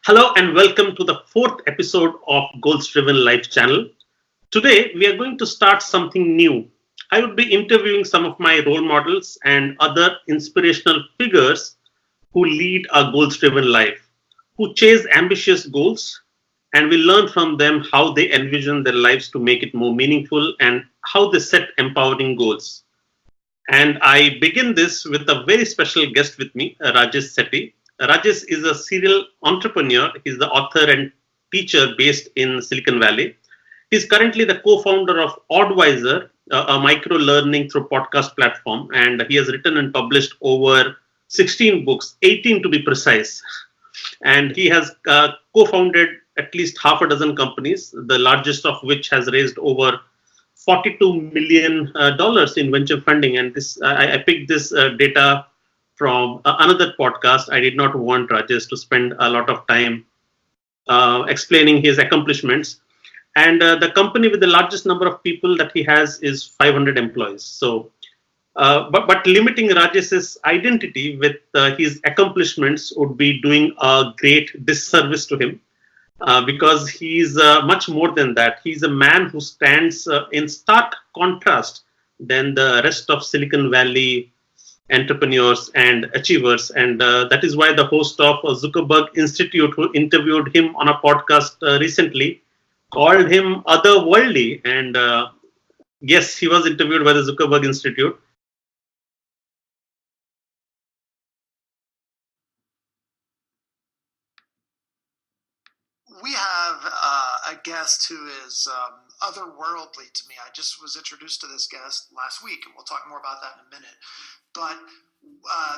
Hello and welcome to the fourth episode of Goals Driven Life channel. Today we are going to start something new. I would be interviewing some of my role models and other inspirational figures who lead a goals driven life, who chase ambitious goals, and we learn from them how they envision their lives to make it more meaningful and how they set empowering goals. And I begin this with a very special guest with me, Rajesh Setty. Rajesh is a serial entrepreneur. He's the author and teacher based in Silicon Valley. He's currently the co-founder of Oddwiser, a micro learning through podcast platform, and he has written and published over 16 books, 18 to be precise. And he has co-founded at least half a dozen companies, the largest of which has raised over $42 million in venture funding. And this I picked this data from another podcast. I did not want Rajesh to spend a lot of time explaining his accomplishments. And the company with the largest number of people that he has is 500 employees. So, but limiting Rajesh's identity with his accomplishments would be doing a great disservice to him. Because he's much more than that. He's a man who stands in stark contrast than the rest of Silicon Valley entrepreneurs and achievers. And that is why the host of Zuckerberg Institute, who interviewed him on a podcast recently, called him otherworldly. And yes, he was interviewed by the Zuckerberg Institute. We have a guest who is otherworldly to me. I just was introduced to this guest last week, and we'll talk more about that in a minute. But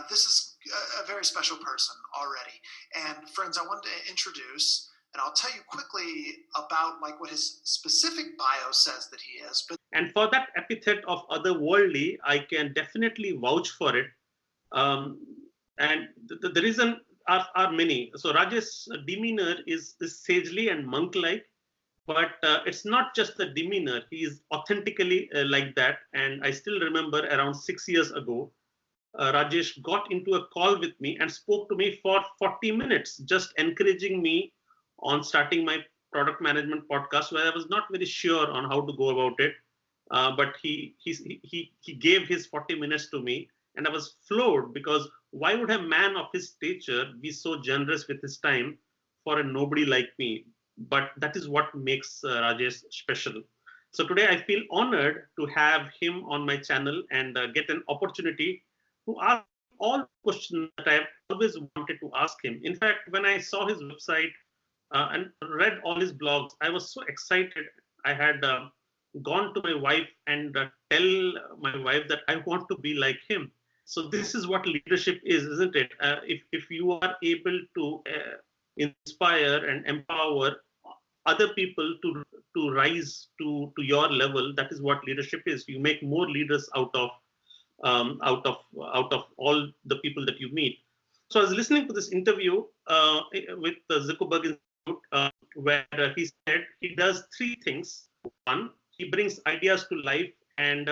this is a very special person already. And friends, I wanted to introduce, and I'll tell you quickly about like what his specific bio says that he is. And for that epithet of otherworldly, I can definitely vouch for it. And the reason are many. So Rajesh's demeanor is sagely and monk-like, but it's not just the demeanor. He is authentically like that. And I still remember around 6 years ago, Rajesh got into a call with me and spoke to me for 40 minutes, just encouraging me on starting my product management podcast, where I was not very sure on how to go about it. But he gave his 40 minutes to me, and I was floored because why would a man of his stature be so generous with his time for a nobody like me? But that is what makes Rajesh special. So today I feel honored to have him on my channel and get an opportunity to ask all the questions that I've always wanted to ask him. In fact, when I saw his website and read all his blogs, I was so excited. I had gone to my wife and tell my wife that I want to be like him. So this is what leadership is, isn't it? If you are able to inspire and empower other people to rise to your level, that is what leadership is. You make more leaders out of all the people that you meet. So I was listening to this interview with the Zuckerberg Institute, where he said he does three things. One, he brings ideas to life, and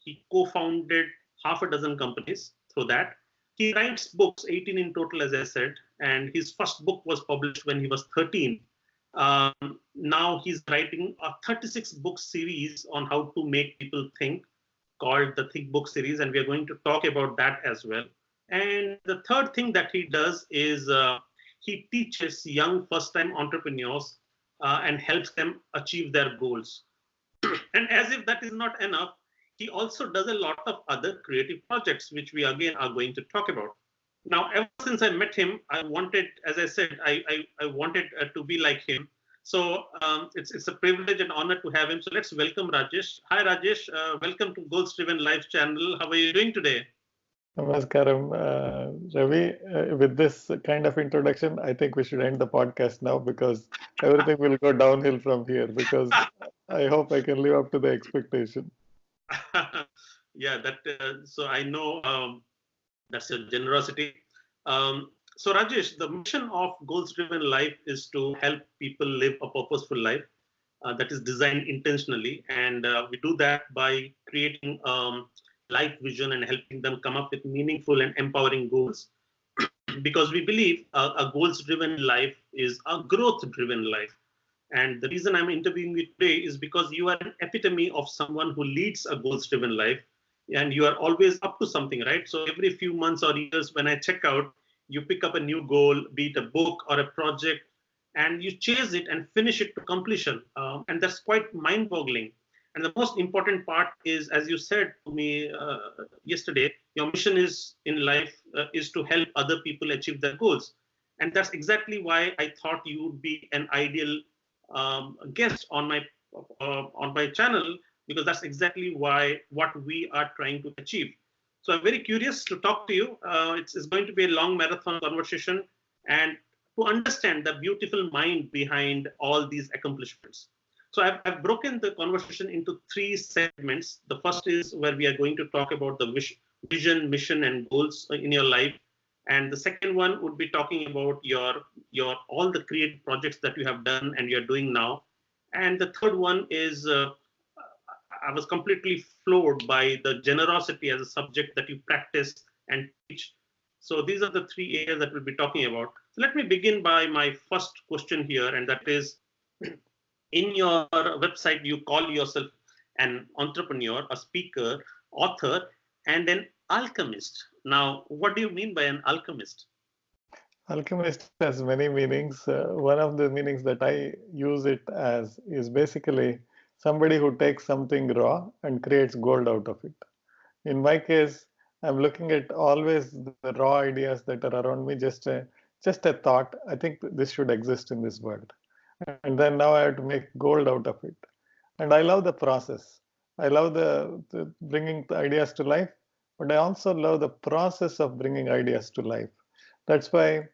he co-founded half a dozen companies through that. He writes books, 18 in total, as I said, and his first book was published when he was 13. Now he's writing a 36 book series on how to make people think, called the Think Book series, and we are going to talk about that as well. And the third thing that he does is he teaches young first-time entrepreneurs and helps them achieve their goals. And as if that is not enough, he also does a lot of other creative projects, which we again are going to talk about. Now, ever since I met him, I wanted, as I said, I wanted to be like him. So it's a privilege and honor to have him. So let's welcome Rajesh. Hi, Rajesh. Welcome to Goals Driven Life channel. How are you doing today? Namaskaram, Ravi. With this kind of introduction, I think we should end the podcast now because everything will go downhill from here. Because I hope I can live up to the expectation. Yeah, that. So I know that's a generosity. So Rajesh, the mission of Goals Driven Life is to help people live a purposeful life that is designed intentionally, and we do that by creating life vision and helping them come up with meaningful and empowering goals. because we believe a goals-driven life is a growth-driven life. And the reason I'm interviewing you today is because you are an epitome of someone who leads a goals-driven life, and you are always up to something, right? So every few months or years, when I check out, you pick up a new goal, be it a book or a project, and you chase it and finish it to completion. And that's quite mind-boggling. And the most important part is, as you said to me yesterday, your mission is in life is to help other people achieve their goals. And that's exactly why I thought you would be an ideal guest on my channel, because that's exactly what we are trying to achieve. So I'm very curious to talk to you. It's going to be a long marathon conversation, and to understand the beautiful mind behind all these accomplishments. So I've broken the conversation into three segments. The first is where we are going to talk about the vision, mission, and goals in your life. And the second one would be talking about your all the creative projects that you have done and you're doing now. And the third one is I was completely floored by the generosity as a subject that you practice and teach. So these are the three areas that we'll be talking about. So let me begin by my first question here, and that is, in your website, you call yourself an entrepreneur, a speaker, author, and an alchemist. Now, what do you mean by an alchemist? Alchemist has many meanings. One of the meanings that I use it as is basically somebody who takes something raw and creates gold out of it. In my case, I'm looking at always the raw ideas that are around me, just a thought. I think this should exist in this world. And then now I have to make gold out of it. And I love the process. I love the bringing the ideas to life, but I also love the process of bringing ideas to life. That's why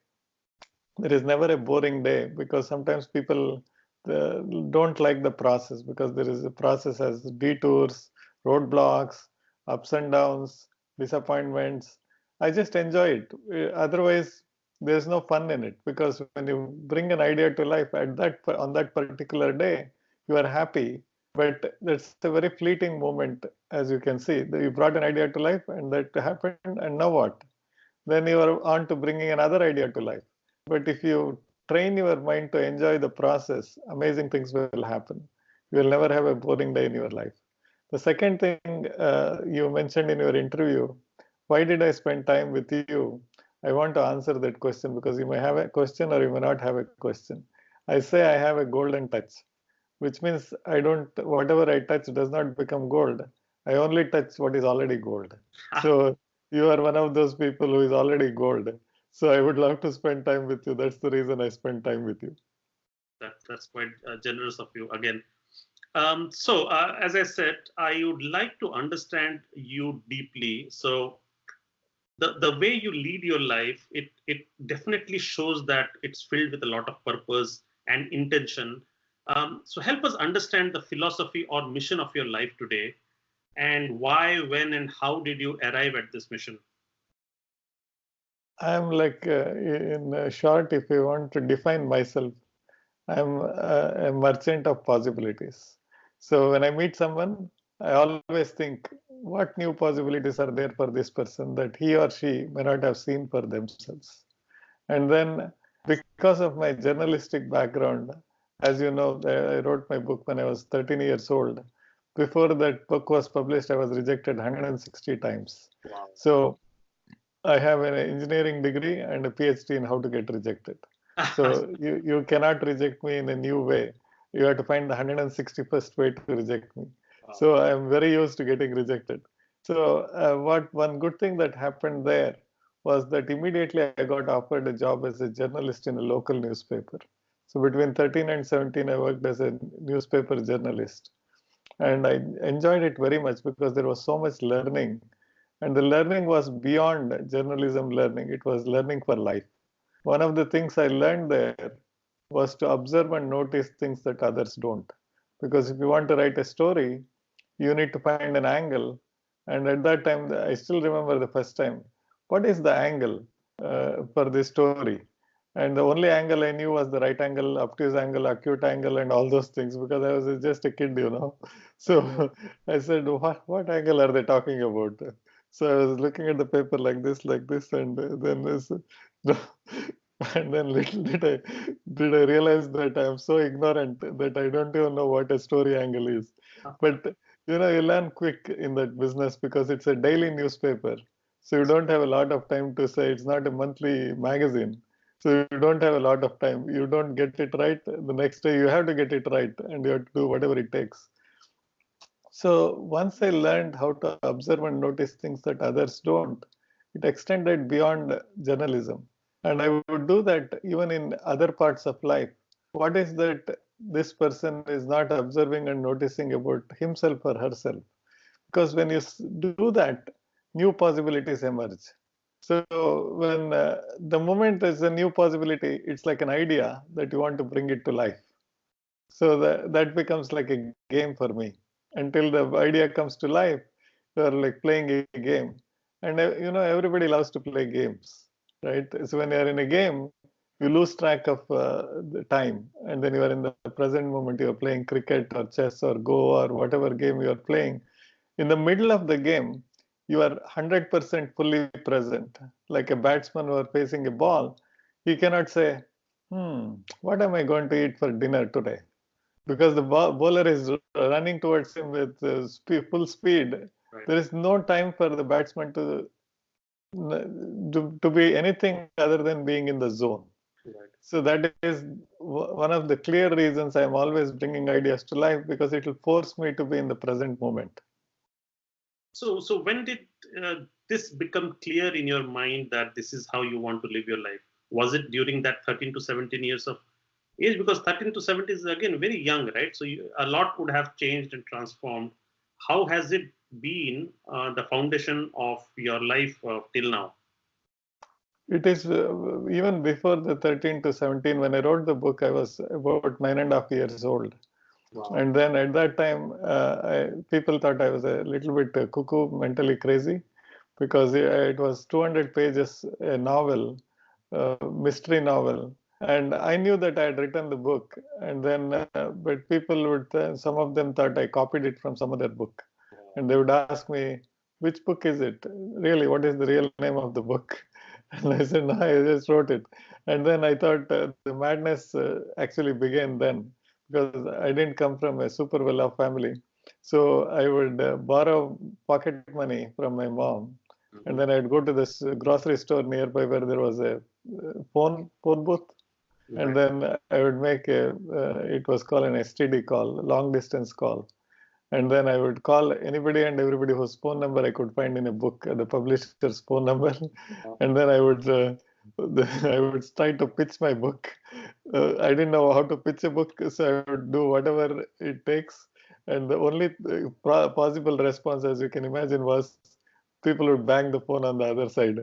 there is never a boring day, because sometimes people don't like the process, because there is a process as detours, roadblocks, ups and downs, disappointments. I just enjoy it. Otherwise, there's no fun in it, because when you bring an idea to life on that particular day, you are happy. But that's a very fleeting moment, as you can see. You brought an idea to life, and that happened, and now what? Then you are on to bringing another idea to life. But if you train your mind to enjoy the process, amazing things will happen. You will never have a boring day in your life. The second thing you mentioned in your interview, why did I spend time with you? I want to answer that question, because you may have a question or you may not have a question. I say I have a golden touch, which means whatever I touch does not become gold. I only touch what is already gold. So you are one of those people who is already gold. So I would love to spend time with you. That's the reason I spend time with you. That's quite generous of you again. As I said, I would like to understand you deeply. So the way you lead your life, it definitely shows that it's filled with a lot of purpose and intention. So help us understand the philosophy or mission of your life today, and why, when, and how did you arrive at this mission? I'm like, in short, if you want to define myself, I'm a merchant of possibilities. So when I meet someone, I always think, what new possibilities are there for this person that he or she may not have seen for themselves? And then, because of my journalistic background, as you know, I wrote my book when I was 13 years old. Before that book was published, I was rejected 160 times. Wow. So I have an engineering degree and a PhD in how to get rejected. So you cannot reject me in a new way. You have to find the 161st way to reject me. Wow. So I am very used to getting rejected. So what one good thing that happened there was that immediately I got offered a job as a journalist in a local newspaper. So between 13 and 17, I worked as a newspaper journalist. And I enjoyed it very much, because there was so much learning. And the learning was beyond journalism learning. It was learning for life. One of the things I learned there was to observe and notice things that others don't. Because if you want to write a story, you need to find an angle. And at that time, I still remember the first time, what is the angle for this story? And the only angle I knew was the right angle, obtuse angle, acute angle, and all those things, because I was just a kid, you know. So I said, what angle are they talking about? So I was looking at the paper like this, and then this, and then little did I realize that I am so ignorant that I don't even know what a story angle is. But you learn quick in that business because it's a daily newspaper. So you don't have a lot of time to say it's not a monthly magazine. So you don't have a lot of time. You don't get it right. The next day you have to get it right, and you have to do whatever it takes. So once I learned how to observe and notice things that others don't, it extended beyond journalism. And I would do that even in other parts of life. What is that this person is not observing and noticing about himself or herself? Because when you do that, new possibilities emerge. So when the moment there's a new possibility, it's like an idea that you want to bring it to life. So that becomes like a game for me. Until the idea comes to life, you're like playing a game. And everybody loves to play games, right? So when you're in a game, you lose track of the time. And then you are in the present moment, you're playing cricket or chess or Go or whatever game you're playing. In the middle of the game, you are 100% fully present. Like a batsman who are facing a ball, he cannot say, what am I going to eat for dinner today? Because the bowler is running towards him with full speed. Right. There is no time for the batsman to be anything other than being in the zone. Right. So that is one of the clear reasons I am always bringing ideas to life, because it will force me to be in the present moment. So when did this become clear in your mind that this is how you want to live your life? Was it during that 13 to 17 years of age? Because 13 to 17 is again very young, right? So a lot would have changed and transformed. How has it been the foundation of your life till now? It is even before the 13 to 17, when I wrote the book, I was about 9.5 years old. Wow. And then at that time, people thought I was a little bit cuckoo, mentally crazy, because it was 200 pages, a novel, mystery novel. And I knew that I had written the book. And then, but people some of them thought I copied it from some other book. And they would ask me, which book is it? Really, what is the real name of the book? And I said, no, I just wrote it. And then I thought the madness actually began then, because I didn't come from a super well-off family. So I would borrow pocket money from my mom, and then I'd go to this grocery store nearby where there was a phone booth, and then I would make it was called an STD call, long distance call. And then I would call anybody and everybody whose phone number I could find in a book, the publisher's phone number, and then I would try to pitch my book. I didn't know how to pitch a book, so I would do whatever it takes. And the only possible response, as you can imagine, was people would bang the phone on the other side.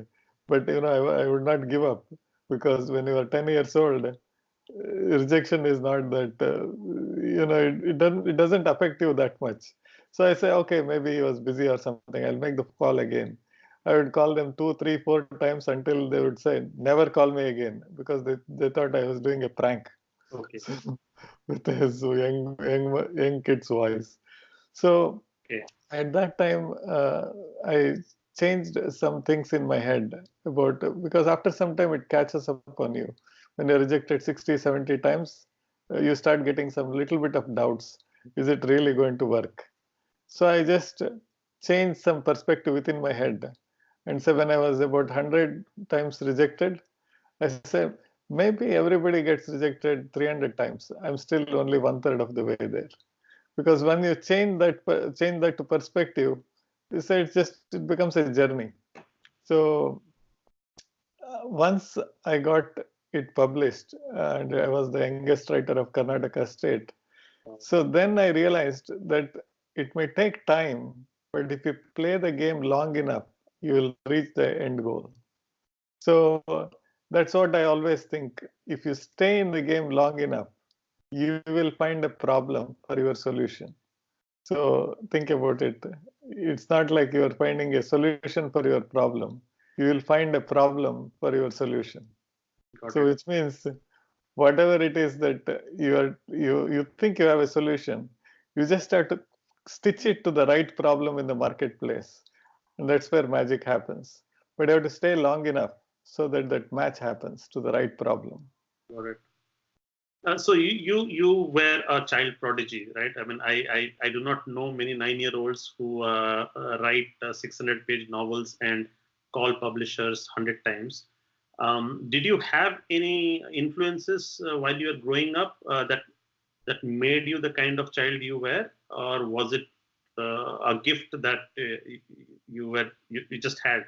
But I would not give up, because when you are 10 years old, rejection is not that it doesn't affect you that much. So I say, okay, maybe he was busy or something, I'll make the call again. I would call them 2, 3, 4 times until they would say, never call me again, because they thought I was doing a prank. Okay. So, with his young kid's voice. So at that time, I changed some things in my head about, because after some time it catches up on you. When you're rejected 60, 70 times, you start getting some little bit of doubts. Is it really going to work? So I just changed some perspective within my head. And so when I was about 100 times rejected, I said, maybe everybody gets rejected 300 times. I'm still only 1/3 of the way there. Because when you change that to perspective, you say it becomes a journey. So once I got it published, and I was the youngest writer of Karnataka state. So then I realized that it may take time, but if you play the game long enough, you will reach the end goal. So that's what I always think. If you stay in the game long enough, you will find a problem for your solution. So think about it. It's not like you are finding a solution for your problem. You will find a problem for your solution. So which means whatever it is that you think you have a solution, you just have to stitch it to the right problem in the marketplace. and that's where magic happens. But you have to stay long enough so that that match happens to the right problem. Got it. So you were a child prodigy, right? I mean, I do not know many 9-year-olds who write 600-page novels and call publishers 100 times. Did you have any influences while you were growing up that made you the kind of child you were, or was it a gift that you just had?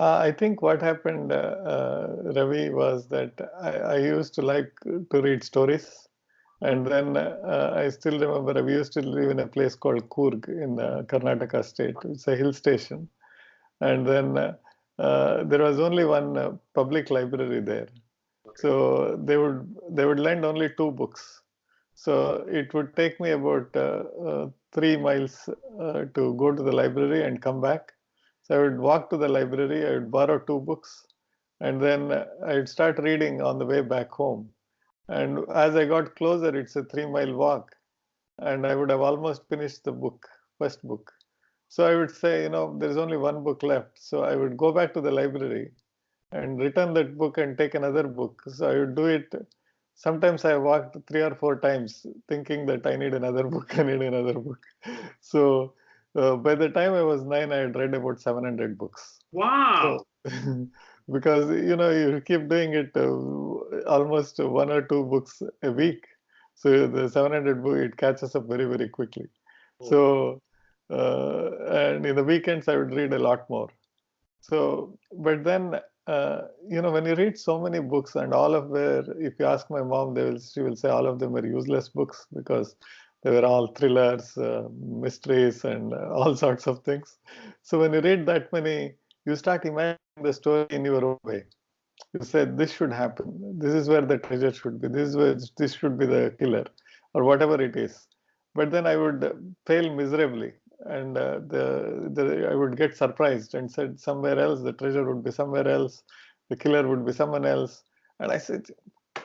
I think what happened, Ravi, was that I used to like to read stories. And then I still remember we used to live in a place called Coorg in Karnataka state. It's a hill station. And then there was only one public library there. So they would lend only 2 books. So it would take me about 3 miles to go to the library and come back. So I would walk to the library, I would borrow 2 books, and then I would start reading on the way back home. And as I got closer, it's a 3-mile walk, and I would have almost finished the book, first book. So I would say, there's only one book left. So I would go back to the library and return that book and take another book. So I would do it. Sometimes I walked 3 or 4 times thinking that I need another book, I need another book. So by the time I was 9, I had read about 700 books. Wow. So, because, you keep doing it almost 1 or 2 books a week. So the 700 book, it catches up very, very quickly. So, and in the weekends, I would read a lot more. So, but then, when you read so many books and all of where, if you ask my mom, she will say all of them are useless books because they were all thrillers, mysteries, and all sorts of things. So when you read that many, you start imagining the story in your own way. You said this should happen. This is where the treasure should be. This should be the killer, or whatever it is. But then I would fail miserably, and I would get surprised and said somewhere else the treasure would be somewhere else, the killer would be someone else, and I said,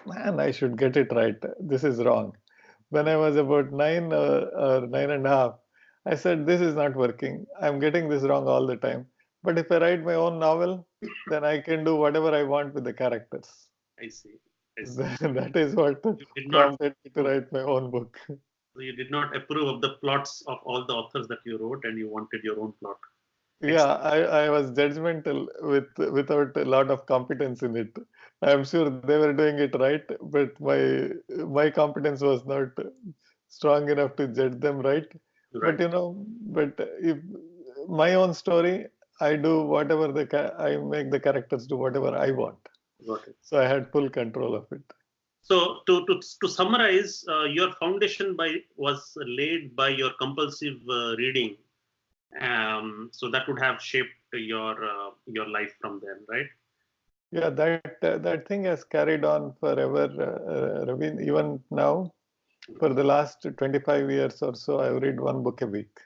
man, I should get it right. This is wrong. When I was about 9 or 9.5, I said, this is not working. I'm getting this wrong all the time. But if I write my own novel, then I can do whatever I want with the characters. I see. That is what You prompted me to write my own book. did not approve of the plots of all the authors that you wrote, and you wanted your own plot. Yeah, I was judgmental without a lot of competence in it. I'm sure they were doing it right, but my competence was not strong enough to judge them right. Right. But if my own story, I do whatever I make the characters do whatever I want. Got it. So I had full control of it. So to summarize, your foundation was laid by your compulsive reading. So that would have shaped your life from then, right? Yeah, that thing has carried on forever, Ravi. Even now, for the last 25 years or so, I read one book a week.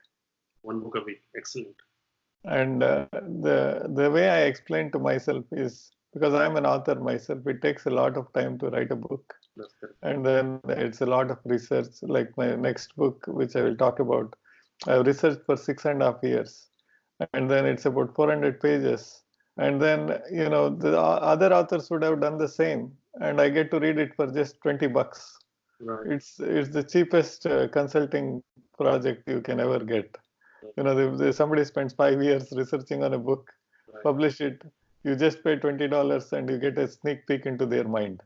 One book a week, excellent. And the way I explain to myself is because I'm an author myself, it takes a lot of time to write a book. That's correct. And then it's a lot of research. Like my next book, which I will talk about, I've researched for 6.5 years. And then it's about 400 pages. And then, the other authors would have done the same. And I get to read it for just $20. Right. It's the cheapest consulting project you can ever get. Somebody spends 5 years researching on a book, Right. publish it. You just pay $20 and you get a sneak peek into their mind.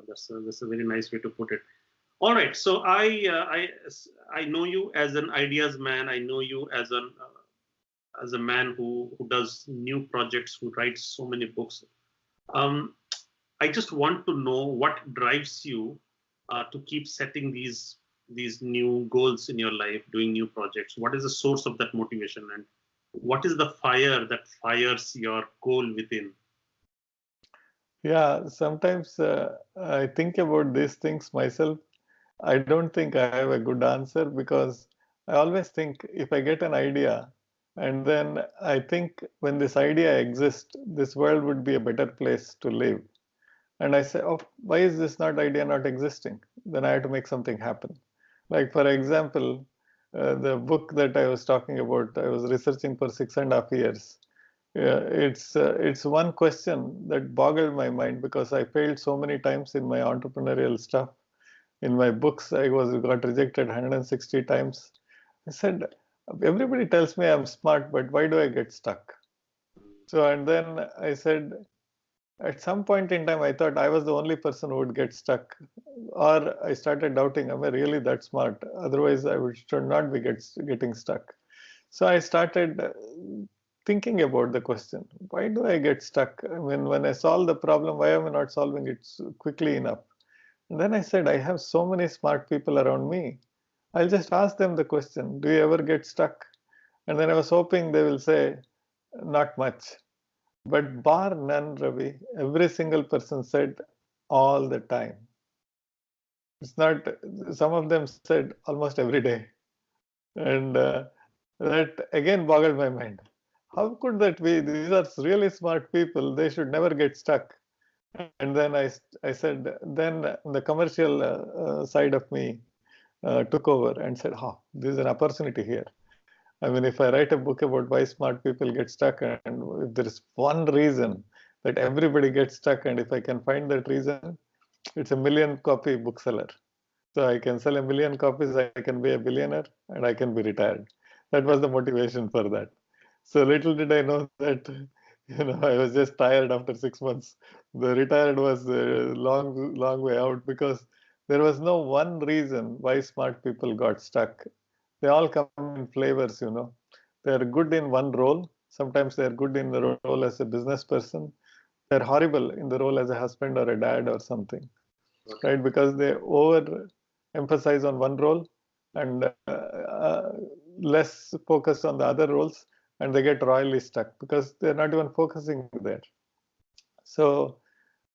That's a very nice way to put it. All right. So I know you as an ideas man. I know you as a man who does new projects, who writes so many books. I just want to know what drives you to keep setting these new goals in your life, doing new projects. What is the source of that motivation, and what is the fire that fires your goal within? Yeah, sometimes I think about these things myself. I don't think I have a good answer because I always think if I get an idea and then I think when this idea exists, this world would be a better place to live. And I say, oh, why is this idea not existing? Then I have to make something happen. Like, for example, the book that I was talking about, I was researching for 6.5 years. It's one question that boggled my mind because I failed so many times in my entrepreneurial stuff. In my books, I got rejected 160 times. I said, everybody tells me I'm smart, but why do I get stuck? So, and then I said, at some point in time, I thought I was the only person who would get stuck, or I started doubting, am I really that smart? Otherwise, should not be getting stuck. So I started thinking about the question, why do I get stuck? I mean, when I solve the problem, why am I not solving it quickly enough? And then I said, I have so many smart people around me. I'll just ask them the question, do you ever get stuck? And then I was hoping they will say, not much. But bar none, Ravi, every single person said all the time. It's not, some of them said almost every day. And that again boggled my mind. How could that be? These are really smart people. They should never get stuck. And then I said, then the commercial side of me took over and said, oh, there's an opportunity here. I mean, if I write a book about why smart people get stuck, and if there is one reason that everybody gets stuck, and if I can find that reason, it's a million copy bookseller. So I can sell a million copies, I can be a billionaire, and I can be retired. That was the motivation for that. So little did I know that, I was just tired after 6 months. The retired was a long, long way out because there was no one reason why smart people got stuck. They all come in flavors. They are good in one role. Sometimes they are good in the role as a business person. They're horrible in the role as a husband or a dad or something, right? Because they over emphasize on one role and less focus on the other roles, and they get royally stuck because they're not even focusing there. So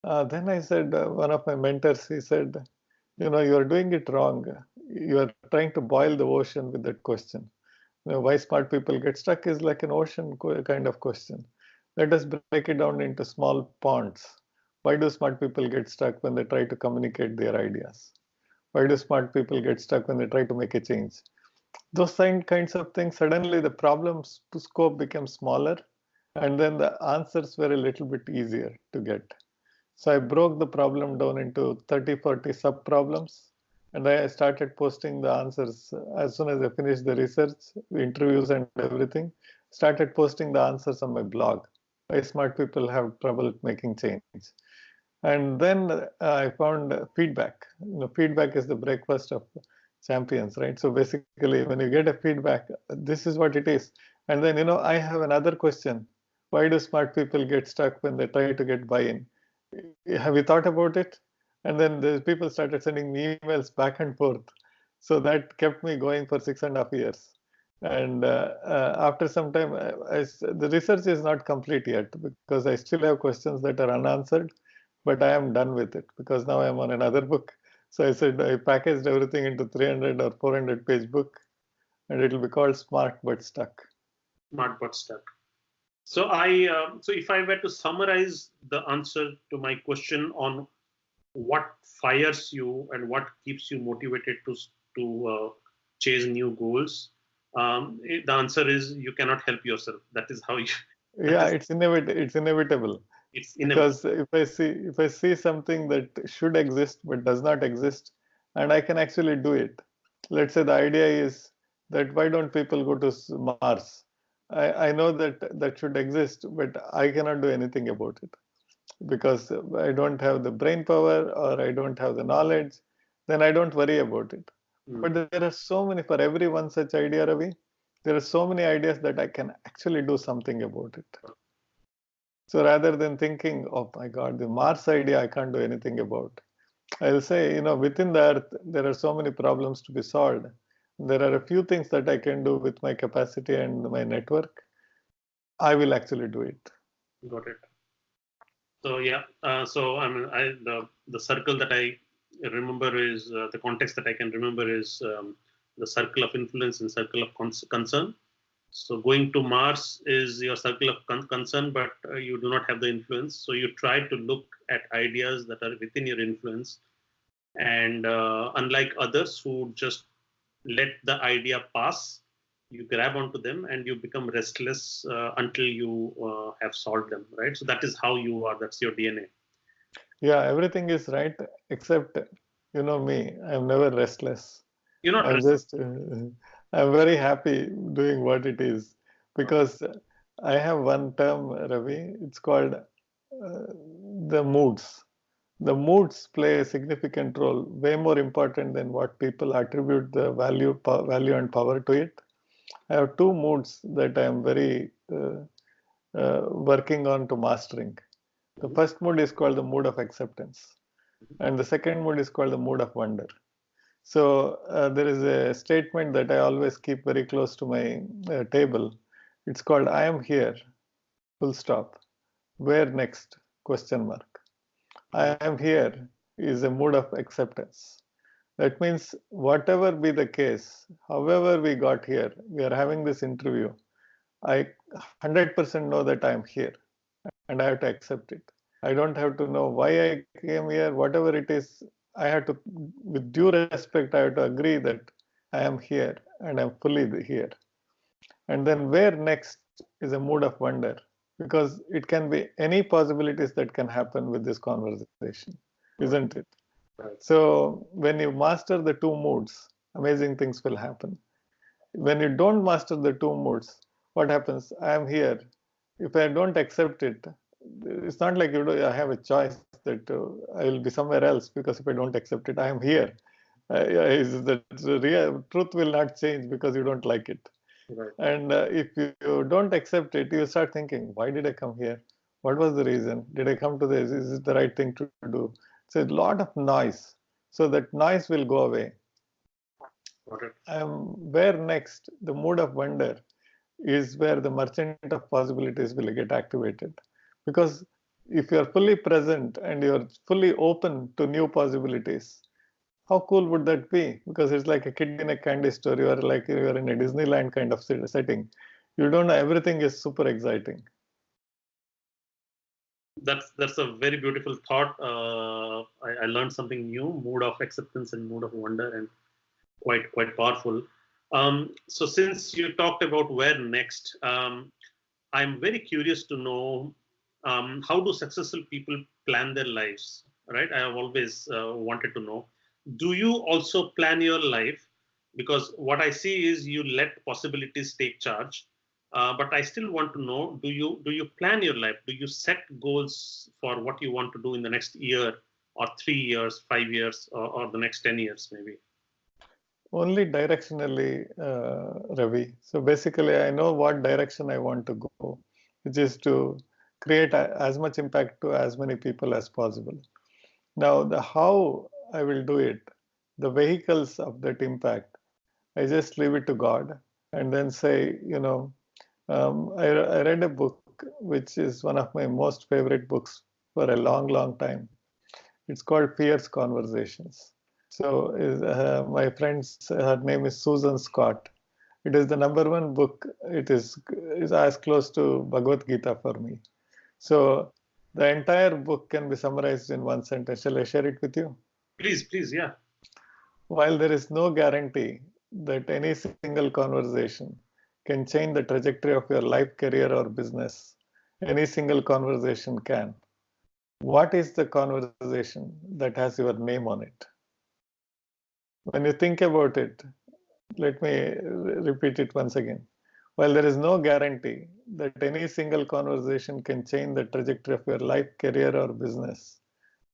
then I said, one of my mentors, he said, you're doing it wrong. You are trying to boil the ocean with that question. Why smart people get stuck is like an ocean kind of question. Let us break it down into small ponds. Why do smart people get stuck when they try to communicate their ideas? Why do smart people get stuck when they try to make a change? Those kinds of things, suddenly the problem scope becomes smaller, and then the answers were a little bit easier to get. So I broke the problem down into 30, 40 sub-problems, and I started posting the answers as soon as I finished the research, the interviews and everything, started posting the answers on my blog. Why smart people have trouble making change. And then I found feedback. Feedback is the breakfast of champions, right? So basically, when you get a feedback, this is what it is. And then, I have another question. Why do smart people get stuck when they try to get buy-in? Have you thought about it? And then the people started sending me emails back and forth. So that kept me going for 6.5 years. And after some time, the research is not complete yet because I still have questions that are unanswered, but I am done with it because now I'm on another book. So I said I packaged everything into 300 or 400 page book, and it will be called Smart But Stuck. Smart but stuck. So so if I were to summarize the answer to my question on what fires you and what keeps you motivated to chase new goals, the answer is you cannot help yourself. That is how you. Yeah, it's inevitable. It's Because if I see something that should exist but does not exist, and I can actually do it. Let's say the idea is that why don't people go to Mars? I know that should exist, but I cannot do anything about it because I don't have the brain power or I don't have the knowledge. Then I don't worry about it. But there are so many, for every one such idea, Ravi, there are so many ideas that I can actually do something about it. So rather than thinking, oh my God, the Mars idea I can't do anything about, I'll say, within the Earth, there are so many problems to be solved. There are a few things that I can do with my capacity and my network. I will actually do it. Got it. So yeah, so I mean, the circle that I remember is the context that I can remember is the circle of influence and circle of concern. So going to Mars is your circle of concern, but you do not have the influence. So you try to look at ideas that are within your influence, and unlike others who just let the idea pass, you grab onto them and you become restless until you have solved them, right? So that is how you are. That's your DNA. Yeah, everything is right, except, you know me, I'm never restless. You're not I'm restless. just, I'm very happy doing what it is because I have one term, Ravi, it's called the moods. The moods play a significant role, way more important than what people attribute the value and power to it. I have two moods that I am very working on to mastering. The Mhm. first mood is called the mood of acceptance, and the second mood is called the mood of wonder. So there is a statement that I always keep very close to my table. It's called "I am here." Full stop. Where next? Question mark. I am here is a mood of acceptance. That means whatever be the case, however we got here, we are having this interview. I 100% know that I am here and I have to accept it. I don't have to know why I came here, whatever it is. I have to, with due respect, I have to agree that I am here and I'm fully here. And then where next is a mood of wonder because it can be any possibilities that can happen with this conversation, isn't it? Right. So when you master the two moods, amazing things will happen. When you don't master the two moods, what happens? I am here. If I don't accept it, it's not like I have a choice that I will be somewhere else because if I don't accept it, I am here. The real truth will not change because you don't like it. Right. And if you don't accept it, you start thinking, why did I come here? What was the reason? Did I come to this? Is it the right thing to do? So a lot of noise. So that noise will go away. Got it. Where next? The mood of wonder is where the merchant of possibilities will get activated. Because if you're fully present and you're fully open to new possibilities, how cool would that be? Because it's like a kid in a candy store. You're in a Disneyland kind of setting. You don't know, everything is super exciting. That's a very beautiful thought. I learned something new. Mood of acceptance and mood of wonder, and quite powerful. So since you talked about where next, I'm very curious to know how do successful people plan their lives, right? I have always wanted to know. Do you also plan your life? Because what I see is you let possibilities take charge. But I still want to know: do you plan your life? Do you set goals for what you want to do in the next year, or 3 years, 5 years, or the next 10 years, maybe? Only directionally, Ravi. So basically, I know what direction I want to go, which is to create as much impact to as many people as possible. Now, the how I will do it, the vehicles of that impact, I just leave it to God and then say, I read a book which is one of my most favorite books for a long, long time. It's called Fierce Conversations. So, my friend's her name is Susan Scott. It is the number one book. Is as close to Bhagavad Gita for me. So, the entire book can be summarized in one sentence. Shall I share it with you? Please, yeah. While there is no guarantee that any single conversation can change the trajectory of your life, career, or business, any single conversation can. What is the conversation that has your name on it? When you think about it, let me repeat it once again. While there is no guarantee that any single conversation can change the trajectory of your life, career, or business,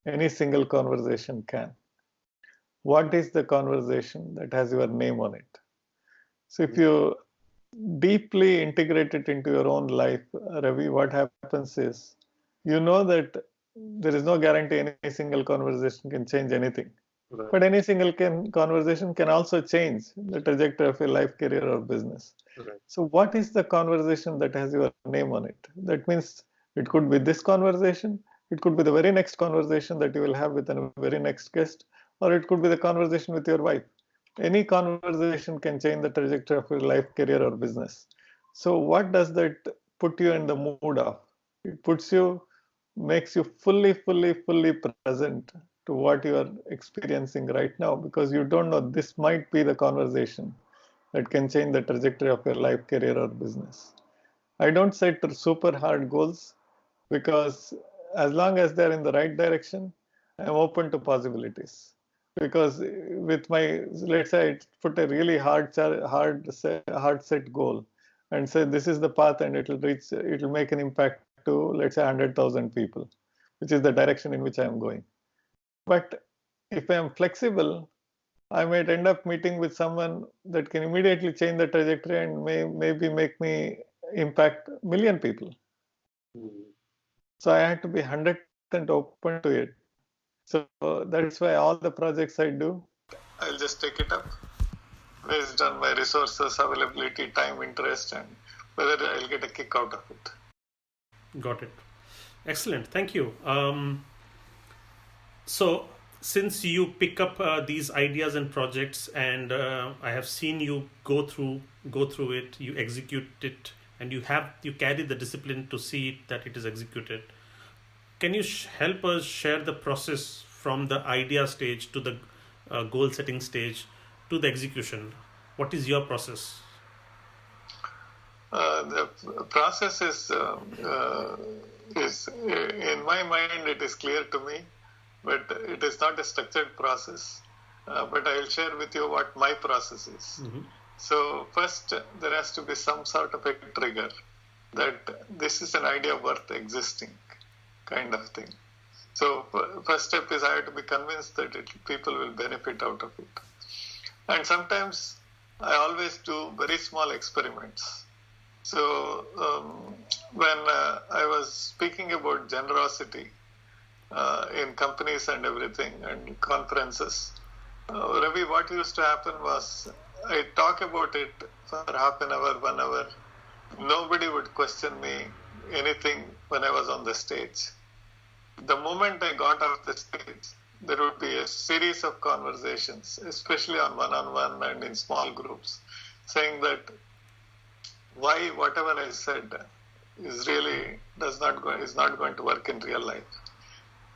any single conversation can. What is the conversation that has your name on it? So if you deeply integrate it into your own life, Ravi, what happens is you know that there is no guarantee any single conversation can change anything. Right. But any single conversation can also change the trajectory of your life, career, or business. Right. So, what is the conversation that has your name on it? That means it could be this conversation, it could be the very next conversation that you will have with the very next guest, or it could be the conversation with your wife. Any conversation can change the trajectory of your life, career, or business. So, what does that put you in the mood of? It puts you, makes you fully present to what you are experiencing right now, because you don't know, this might be the conversation that can change the trajectory of your life, career, or business. I don't set super hard goals, because as long as they're in the right direction, I'm open to possibilities. Because with my, let's say I put a really hard set goal and say this is the path and it'll make an impact to, let's say, 100,000 people, which is the direction in which I am going. But if I am flexible, I might end up meeting with someone that can immediately change the trajectory and maybe make me impact a million people. So I had to be 100% open to it. So that's why all the projects I do, I'll just take it up based on my resources, availability, time, interest, and whether I'll get a kick out of it. Got it. Excellent. Thank you. So since you pick up these ideas and projects, and I have seen you go through it, you execute it, and you carry the discipline to see that it is executed. Can you help us share the process from the idea stage to the goal setting stage to the execution? What is your process? The process is in my mind, it is clear to me, but it is not a structured process. But I will share with you what my process is. Mm-hmm. So first, there has to be some sort of a trigger that this is an idea worth existing, kind of thing. So first step is I have to be convinced that people will benefit out of it. And sometimes I always do very small experiments. So when I was speaking about generosity in companies and everything and conferences, Ravi, what used to happen was I talk about it for half an hour, 1 hour. Nobody would question me anything when I was on the stage. The moment I got off the stage, there would be a series of conversations, especially on one-on-one and in small groups, saying that why whatever I said is not going to work in real life.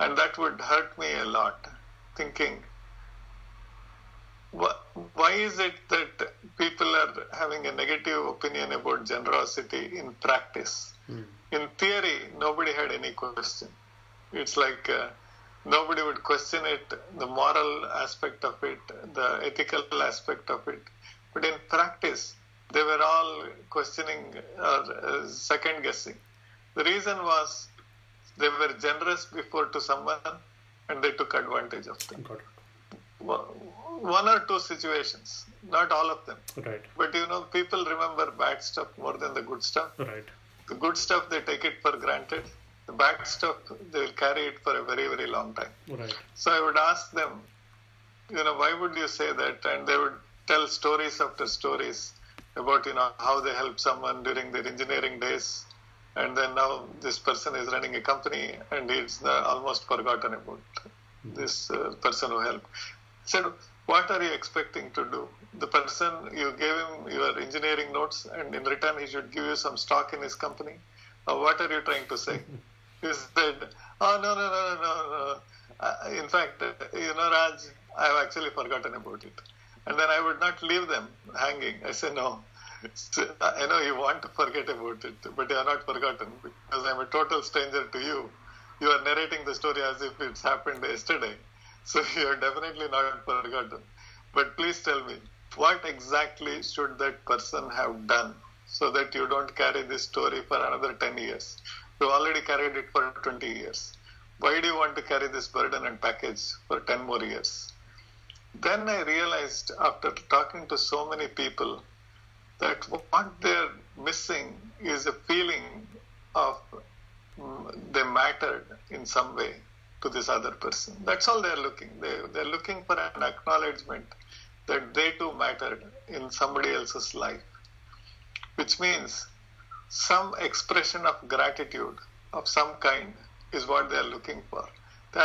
And that would hurt me a lot, thinking, why is it that people are having a negative opinion about generosity in practice? In theory, nobody had any question. It's like nobody would question it, the moral aspect of it, the ethical aspect of it. But in practice, they were all questioning or second guessing. The reason was they were generous before to someone and they took advantage of them. One or two situations, not all of them. Right. But people remember bad stuff more than the good stuff. Right. The good stuff, they take it for granted. The bad stuff, they will carry it for a very, very long time. Right. So I would ask them, why would you say that? And they would tell stories after stories about, how they helped someone during their engineering days. And then now this person is running a company and he's almost forgotten about this person who helped. I said, what are you expecting to do? The person, you gave him your engineering notes and in return he should give you some stock in his company? Or what are you trying to say? He said, no. In fact, Raj, I have actually forgotten about it. And then I would not leave them hanging. I said, no. I know you want to forget about it, but you are not forgotten because I'm a total stranger to you. You are narrating the story as if it's happened yesterday. So you are definitely not forgotten. But please tell me, what exactly should that person have done so that you don't carry this story for another 10 years? You already carried it for 20 years. Why do you want to carry this burden and package for 10 more years? Then I realized after talking to so many people that what they're missing is a feeling of they mattered in some way to this other person. That's all they're looking. They're looking for an acknowledgement that they too mattered in somebody else's life, which means some expression of gratitude of some kind is what they're looking for. They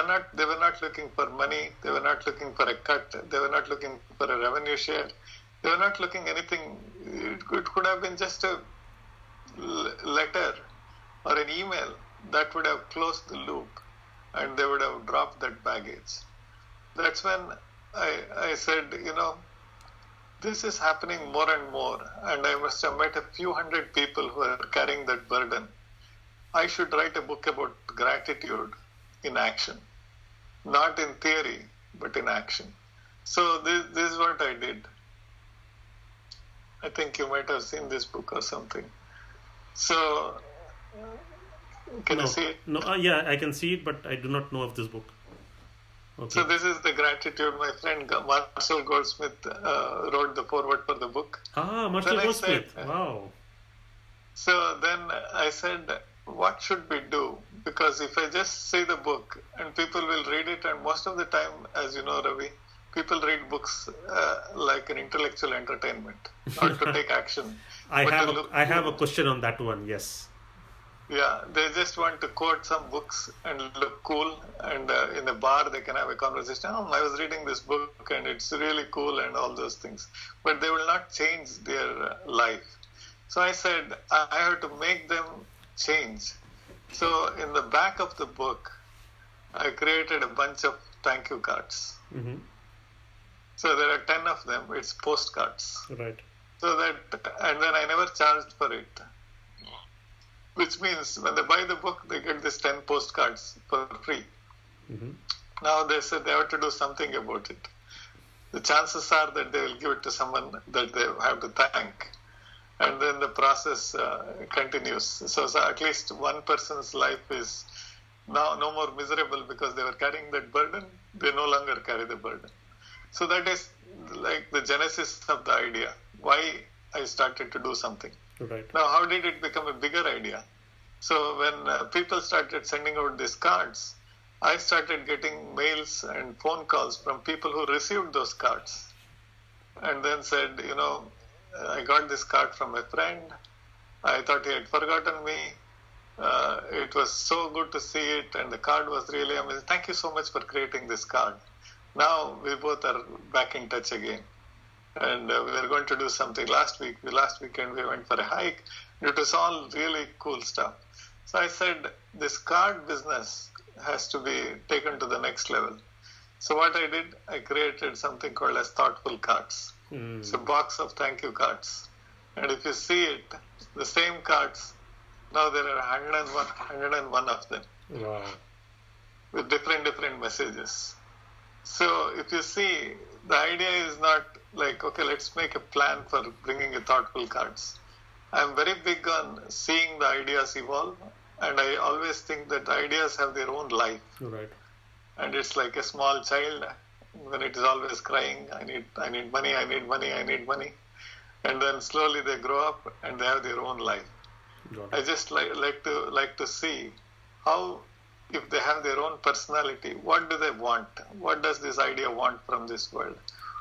were not looking for money. They were not looking for a cut. They were not looking for a revenue share. They were not looking anything. It could have been just a letter or an email that would have closed the loop and they would have dropped that baggage. that's when I said, this is happening more and more, and I must have met a few hundred people who are carrying that burden. I should write a book about gratitude in action, not in theory, but in action. So this is what I did. I think you might have seen this book or something. So, can you see it? No, yeah, I can see it, but I do not know of this book. Okay. So this is the gratitude. My friend Marshall Goldsmith wrote the foreword for the book. Marshall Goldsmith. Wow. So then I said, what should we do? Because if I just say the book and people will read it, and most of the time, as you know, Ravi, people read books like an intellectual entertainment, not to take action. I have a question on that one, yes. Yeah, they just want to quote some books and look cool, and in a bar they can have a conversation. Oh, I was reading this book and it's really cool and all those things. But they will not change their life. So I said, I have to make them change. So in the back of the book, I created a bunch of thank you cards. Mm-hmm. So there are 10 of them. It's postcards. Right. So that, and then I never charged for it. Which means when they buy the book, they get these 10 postcards for free. Mm-hmm. Now they said they have to do something about it. The chances are that they will give it to someone that they have to thank. And then the process continues. So at least one person's life is now no more miserable because they were carrying that burden. They no longer carry the burden. So that is like the genesis of the idea, why I started to do something. Right. Now, how did it become a bigger idea? So when people started sending out these cards, I started getting mails and phone calls from people who received those cards and then said, I got this card from a friend. I thought he had forgotten me. It was so good to see it, and the card was really amazing. Thank you so much for creating this card. Now we both are back in touch again. And we are going to do something last weekend we went for a hike. It was all really cool stuff. So I said, this card business has to be taken to the next level. So what I did, I created something called as thoughtful cards. It's a box of thank you cards. And if you see it, the same cards, now there are 101 of them. Wow. With different messages. So if you see, the idea is not like, okay, let's make a plan for bringing a thoughtful cards. I'm very big on seeing the ideas evolve, and I always think that ideas have their own life. Right. And it's like a small child when it is always crying, I need money. And then slowly they grow up and they have their own life. I just like to see how, if they have their own personality, what do they want? What does this idea want from this world?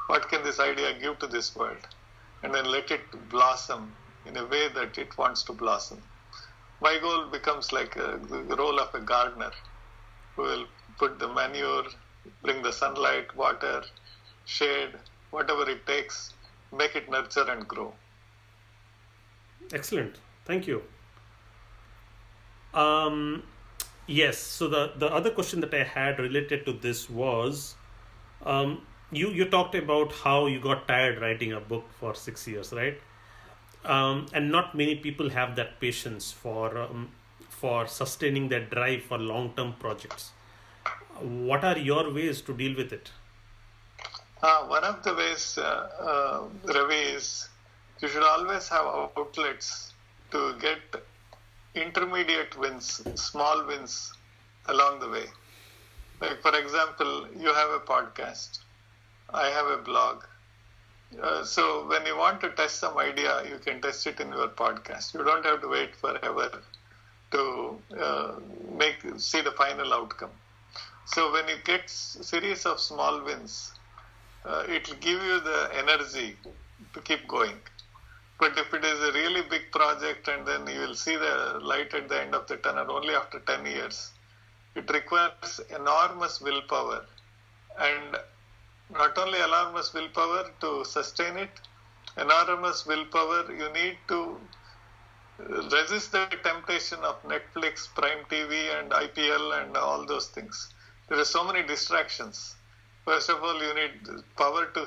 What can this idea give to this world? And then let it blossom in a way that it wants to blossom. My goal becomes like the role of a gardener who will put the manure, bring the sunlight, water, shade, whatever it takes, make it nurture and grow. Excellent. Thank you. Yes. So the other question that I had related to this was, you talked about how you got tired writing a book for 6 years, right? And not many people have that patience for sustaining their drive for long-term projects. What are your ways to deal with it? One of the ways, Ravi, is you should always have outlets to get intermediate wins, small wins along the way. Like, for example, you have a podcast. I have a blog. So when you want to test some idea, you can test it in your podcast. You don't have to wait forever to see the final outcome. So when you get series of small wins, it will give you the energy to keep going. But if it is a really big project and then you will see the light at the end of the tunnel only after 10 years, it requires enormous willpower. And not only enormous willpower to sustain it, enormous willpower, you need to resist the temptation of Netflix, Prime TV and IPL and all those things. There are so many distractions. First of all, you need power to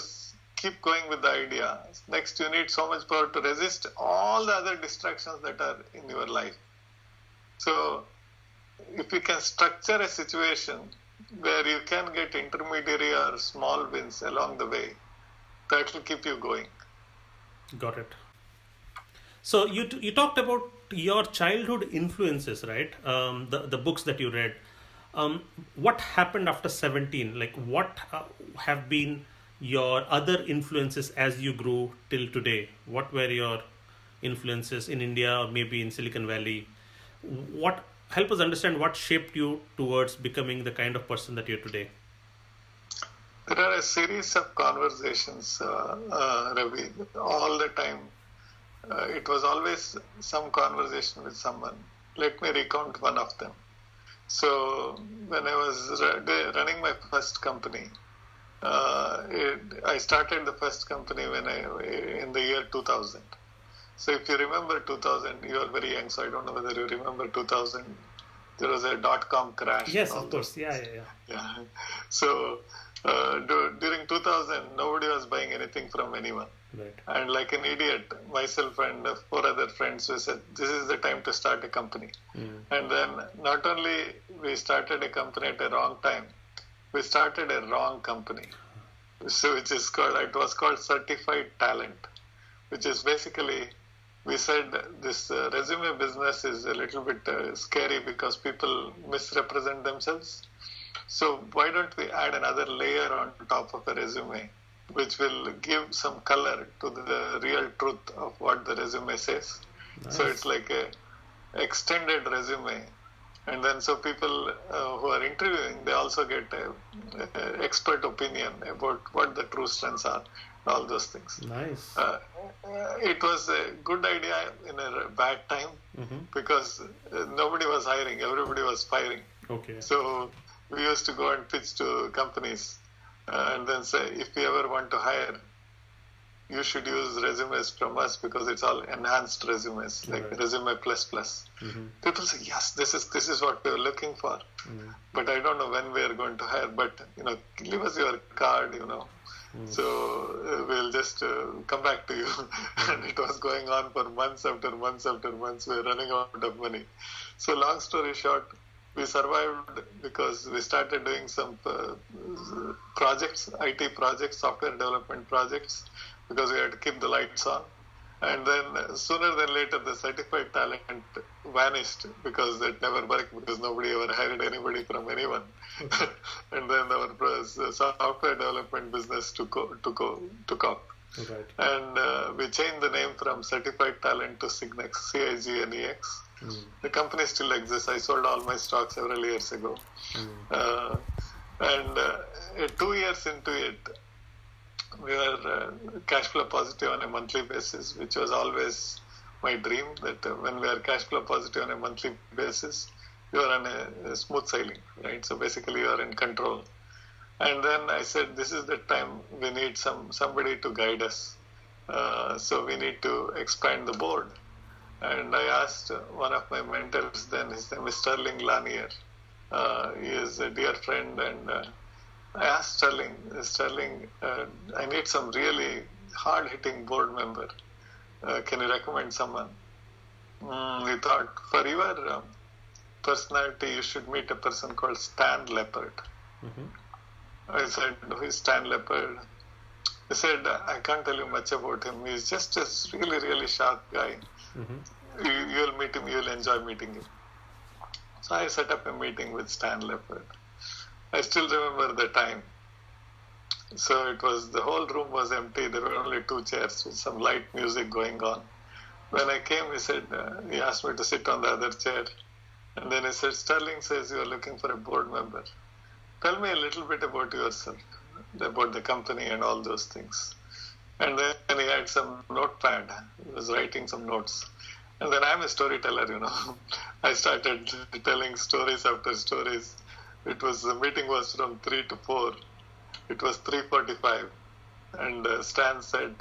keep going with the idea. Next, you need so much power to resist all the other distractions that are in your life. So, if you can structure a situation where you can get intermediary or small wins along the way, that will keep you going. Got it. So you talked about your childhood influences, right? The books that you read. What happened after 17? Like, what have been your other influences as you grew till today? What were your influences in India or maybe in Silicon Valley? What help us understand what shaped you towards becoming the kind of person that you're today? There are a series of conversations, Ravi, all the time. It was always some conversation with someone. Let me recount one of them. So, when I was running my first company, I started the first company in the year 2000. So, if you remember 2000, you are very young, so I don't know whether you remember 2000. There was a .com crash. Yes, of course. Yeah. So, during 2000, nobody was buying anything from anyone. Right. And like an idiot, myself and 4 other friends, we said, this is the time to start a company. And then not only we started a company at a wrong time, we started a wrong company. So it was called Certified Talent, which is basically, we said this resume business is a little bit scary because people misrepresent themselves. So why don't we add another layer on top of a resume, which will give some color to the real truth of what the resume says. Nice. So it's like a extended resume. And then so people who are interviewing, they also get a expert opinion about what the true strengths are, all those things. Nice. It was a good idea in a bad time because nobody was hiring, everybody was firing. Okay. So we used to go and pitch to companies and then say, if you ever want to hire, you should use resumes from us because it's all enhanced resumes, like right. resume plus. People say, yes, this is what we're looking for. But I don't know when we are going to hire, but give us your card, So we'll just come back to you. And it was going on for months after months after months. We're running out of money. So long story short, we survived because we started doing some projects, IT projects, software development projects, because we had to keep the lights on. And then sooner than later, the certified talent vanished because it never worked because nobody ever hired anybody from anyone. And then our software development business took off. Right. And we changed the name from Certified Talent to Cignex, CIGNEX. The company still exists. I sold all my stocks several years ago. And 2 years into it, we were cash flow positive on a monthly basis, which was always my dream, that when we are cash flow positive on a monthly basis, you are on a smooth sailing, right? So basically you are in control. And then I said, this is the time we need somebody to guide us. So we need to expand the board. And I asked one of my mentors then, his name is Sterling Lanier. He is a dear friend, and I asked Sterling, I need some really hard-hitting board member. Can you recommend someone? He thought, for your personality, you should meet a person called Stan Leopard. I said, who is Stan Leopard? He said, I can't tell you much about him. He's just a really, really sharp guy. You'll meet him, you'll enjoy meeting him. So I set up a meeting with Stan Leopard. I still remember the time. So the whole room was empty. There were only 2 chairs with some light music going on. When I came, he asked me to sit on the other chair. And then he said, Sterling says you are looking for a board member. Tell me a little bit about yourself, about the company and all those things. And then he had some notepad. He was writing some notes. And then I'm a storyteller, I started telling stories after stories. The meeting was from 3 to 4. It was 3:45. And Stan said,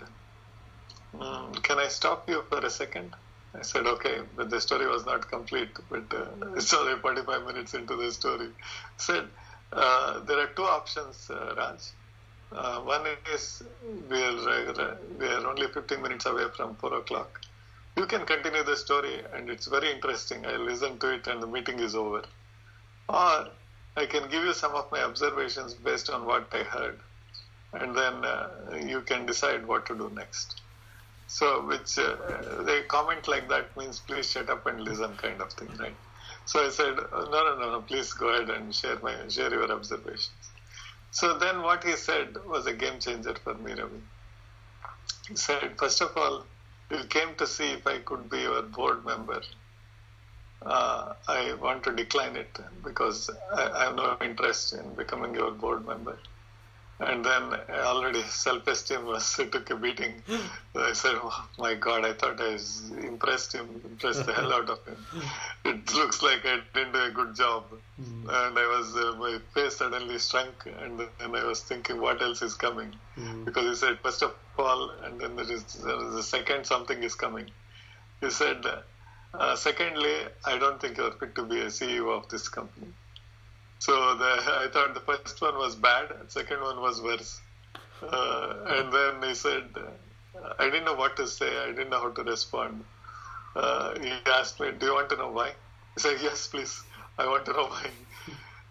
can I stop you for a second? I said, okay, but the story was not complete. But it's only 45 minutes into the story. He said, there are two options, Raj. One is we are only 15 minutes away from 4 o'clock. You can continue the story and it's very interesting. I listen to it and the meeting is over. Or I can give you some of my observations based on what I heard. And then you can decide what to do next. So, which they comment like that means please shut up and listen kind of thing, right? So I said, no, please go ahead and share your observations. So then what he said was a game changer for me, Ravi. He said, first of all, you came to see if I could be your board member. I want to decline it because I have no interest in becoming your board member. And then already self-esteem took a beating. I said, oh my God, I thought I impressed the hell out of him. It looks like I didn't do a good job. And my face suddenly shrunk and then I was thinking what else is coming. Because he said, first of all, and then there is a second something is coming. He said, secondly, I don't think you're fit to be a CEO of this company. So I thought the first one was bad, the second one was worse. And then he said, I didn't know what to say, I didn't know how to respond. He asked me, do you want to know why? I said, yes, please, I want to know why.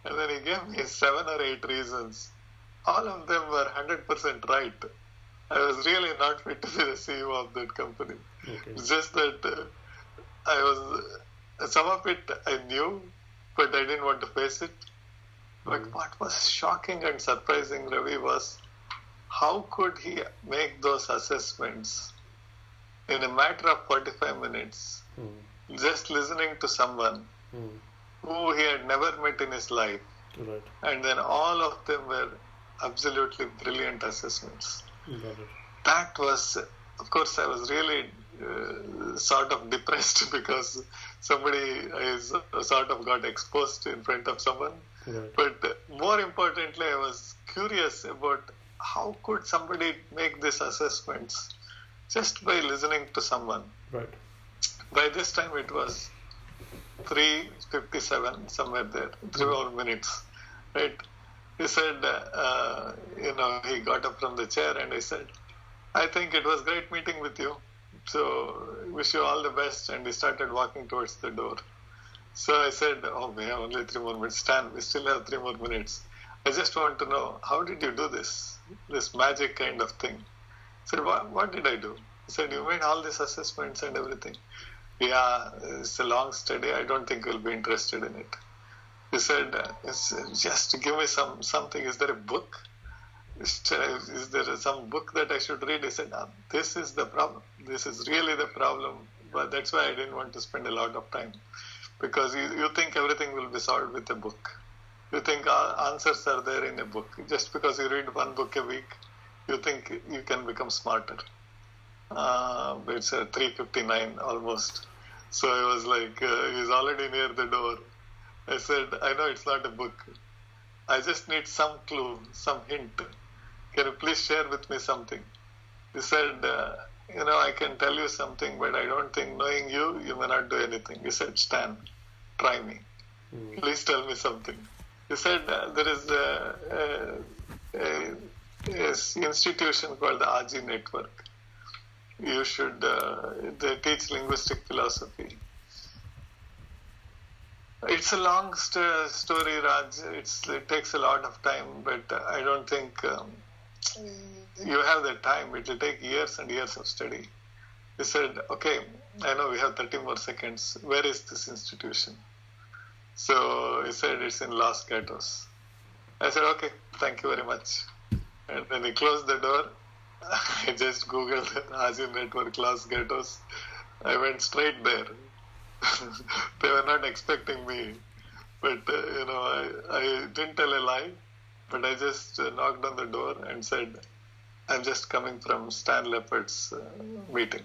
And then he gave me 7 or 8 reasons. All of them were 100% right. I was really not fit to be the CEO of that company. Okay. It's just that some of it I knew, but I didn't want to face it. But what was shocking and surprising, Ravi, was how could he make those assessments in a matter of 45 minutes, just listening to someone who he had never met in his life. Right. And then all of them were absolutely brilliant assessments. That was, of course, I was really sort of depressed because somebody is sort of got exposed in front of someone. Right. But more importantly, I was curious about how could somebody make these assessments just by listening to someone. Right. By this time it was 3:57, somewhere there, 3 more minutes. Right. He said, he got up from the chair and he said, I think it was great meeting with you. So wish you all the best. And he started walking towards the door. So I said, we have only 3 more minutes. Stan, we still have 3 more minutes. I just want to know, how did you do this magic kind of thing? I said, what did I do? He said, you made all these assessments and everything. Yeah, it's a long study. I don't think you'll be interested in it. He said, just give me something. Is there a book? Is there some book that I should read? He said, this is the problem. This is really the problem. But that's why I didn't want to spend a lot of time. Because you think everything will be solved with a book. You think answers are there in a book. Just because you read 1 book a week, you think you can become smarter. It's 3:59 almost. So I was like, he's already near the door. I said, I know it's not a book. I just need some clue, some hint. Can you please share with me something? He said, I can tell you something, but I don't think knowing you may not do anything. He said, Stan, try me. Please tell me something. He said, there is a institution called the RG Network. You should, they teach linguistic philosophy. It's a long story, Raj. It takes a lot of time, but I don't think you have the time. It will take years and years of study. He said, okay, I know we have 30 more seconds. Where is this institution? So he said, it's in Los Gatos. I said, okay, thank you very much. And then he closed the door. I just Googled Azure Network Los Gatos. I went straight there. They were not expecting me. But, I didn't tell a lie. But I just knocked on the door and said, I'm just coming from Stan Leopard's meeting.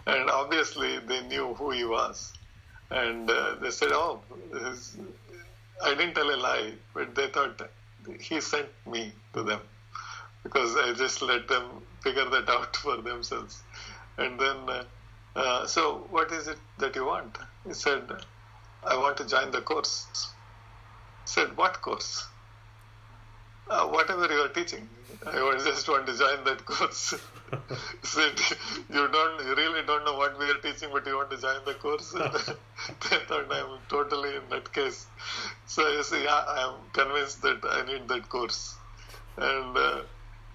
And obviously they knew who he was. And they said, I didn't tell a lie, but they thought he sent me to them. Because I just let them figure that out for themselves. And then, so what is it that you want? He said, I want to join the course. Said, what course? Whatever you are teaching. Just want to join that course. Said, you really don't know what we are teaching, but you want to join the course? They thought I'm totally in that case. So I say, yeah, I am convinced that I need that course. And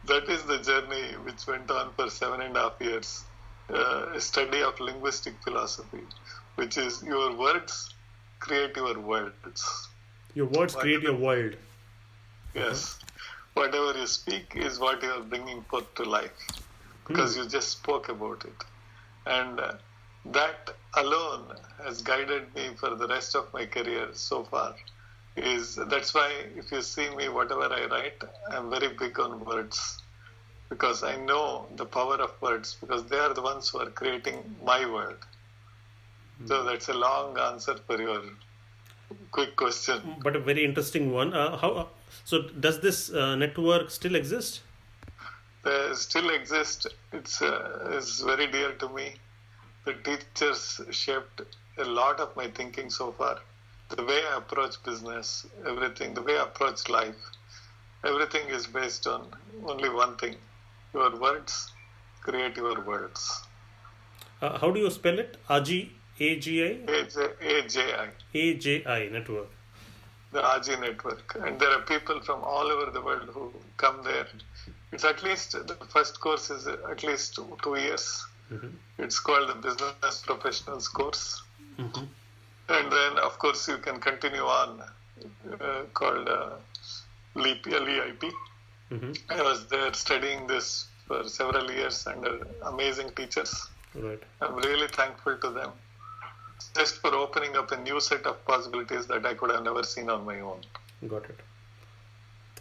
that is the journey which went on for 7.5 years. A study of linguistic philosophy, which is your words create your words. Your words create your world. Yes. Whatever you speak is what you are bringing forth to life, because you just spoke about it. And that alone has guided me for the rest of my career so far. That's why if you see me, whatever I write, I'm very big on words, because I know the power of words, because they are the ones who are creating my world. So that's a long answer for your quick question. But a very interesting one. So does this network still exist? They still exist. It's very dear to me. The teachers shaped a lot of my thinking so far. The way I approach business, everything, the way I approach life, everything is based on only one thing. Your words create your words. How do you spell it? AGI? AJI. AJI network. The AJI network. And there are people from all over the world who come there. It's at least, the first course is at least 2 years. It's called the Business Professionals course. And then, of course, you can continue on, called LEAP, LEIP. I was there studying this for several years under amazing teachers. Right. I'm really thankful to them, just for opening up a new set of possibilities that I could have never seen on my own. Got it.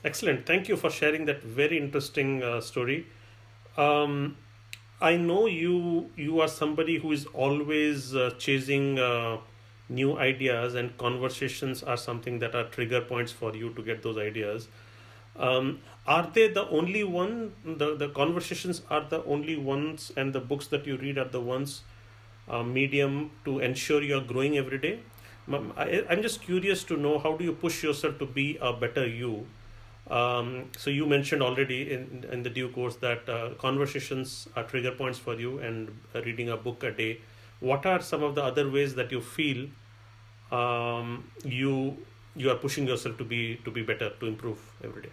Excellent. Thank you for sharing that very interesting story. I know you are somebody who is always chasing new ideas, and conversations are something that are trigger points for you to get those ideas. Are they the only one? The conversations are the only ones, and the books that you read are the ones medium to ensure you are growing every day? I'm just curious to know, how do you push yourself to be a better you? So you mentioned already in the due course that conversations are trigger points for you, and reading a book a day. What are some of the other ways that you feel you are pushing yourself to be better, to improve every day?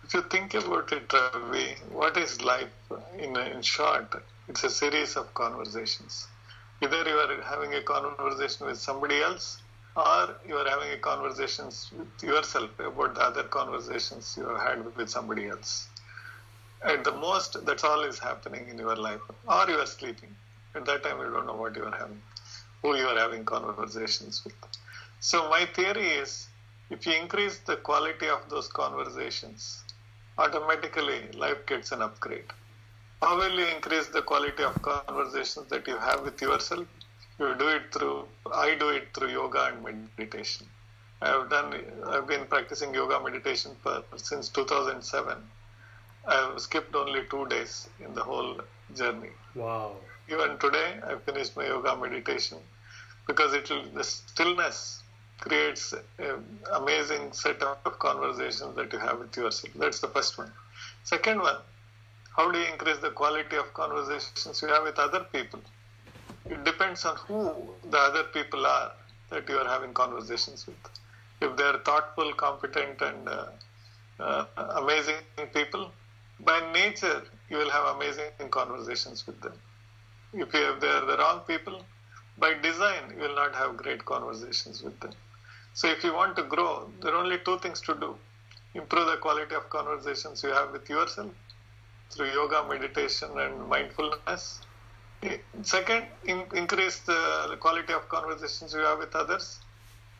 If you think about it, Ravi, what is life? In short, it's a series of conversations. Either you are having a conversation with somebody else, or you are having a conversation with yourself about the other conversations you have had with somebody else. At the most, that's all is happening in your life. Or you are sleeping. At that time, you don't know what you are having, who you are having conversations with. So my theory is, if you increase the quality of those conversations, automatically life gets an upgrade. How will you increase the quality of conversations that you have with yourself? I do it through yoga and meditation. I've been practicing yoga meditation since 2007. I have skipped only 2 days in the whole journey. Wow. Even today, I finished my yoga meditation, because the stillness creates an amazing set of conversations that you have with yourself. That's the first one. Second one, how do you increase the quality of conversations you have with other people? It depends on who the other people are that you are having conversations with. If they are thoughtful, competent, and amazing people, by nature, you will have amazing conversations with them. If they are the wrong people, by design, you will not have great conversations with them. So if you want to grow, there are only 2 things to do. Improve the quality of conversations you have with yourself through yoga, meditation, and mindfulness. Second, increase the quality of conversations you have with others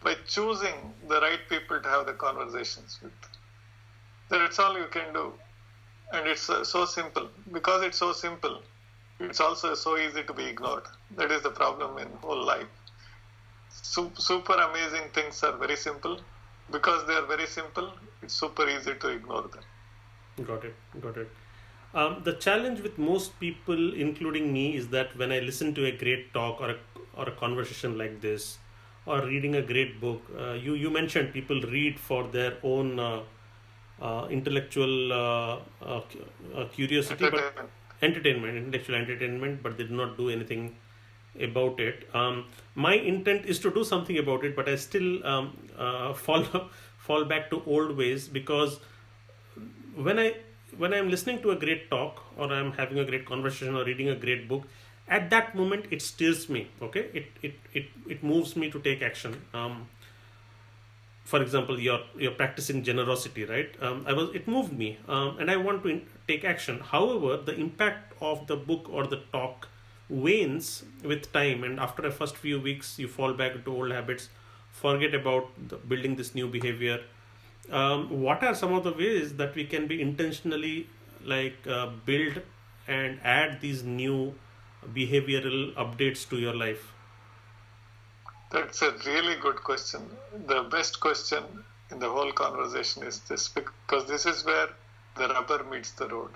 by choosing the right people to have the conversations with. That's all you can do. And it's so simple. Because it's so simple, it's also so easy to be ignored. That is the problem in whole life. Super amazing things are very simple. Because they are very simple, it's super easy to ignore them. Got it. The challenge with most people, including me, is that when I listen to a great talk or a conversation like this, or reading a great book. You mentioned people read for their own intellectual curiosity, but intellectual entertainment, but they do not do anything about it. My intent is to do something about it, but I still fall back to old ways, because when I when I'm listening to a great talk, or I'm having a great conversation, or reading a great book, at that moment it stirs me. Okay, it moves me to take action. For example, you're practicing generosity, right? It moved me, and I want to take action. However, the impact of the book or the talk wanes with time, and after the first few weeks you fall back into old habits, forget about building this new behavior. What are some of the ways that we can be intentionally, build and add these new behavioral updates to your life? That's a really good question. The best question in the whole conversation is this, because this is where the rubber meets the road,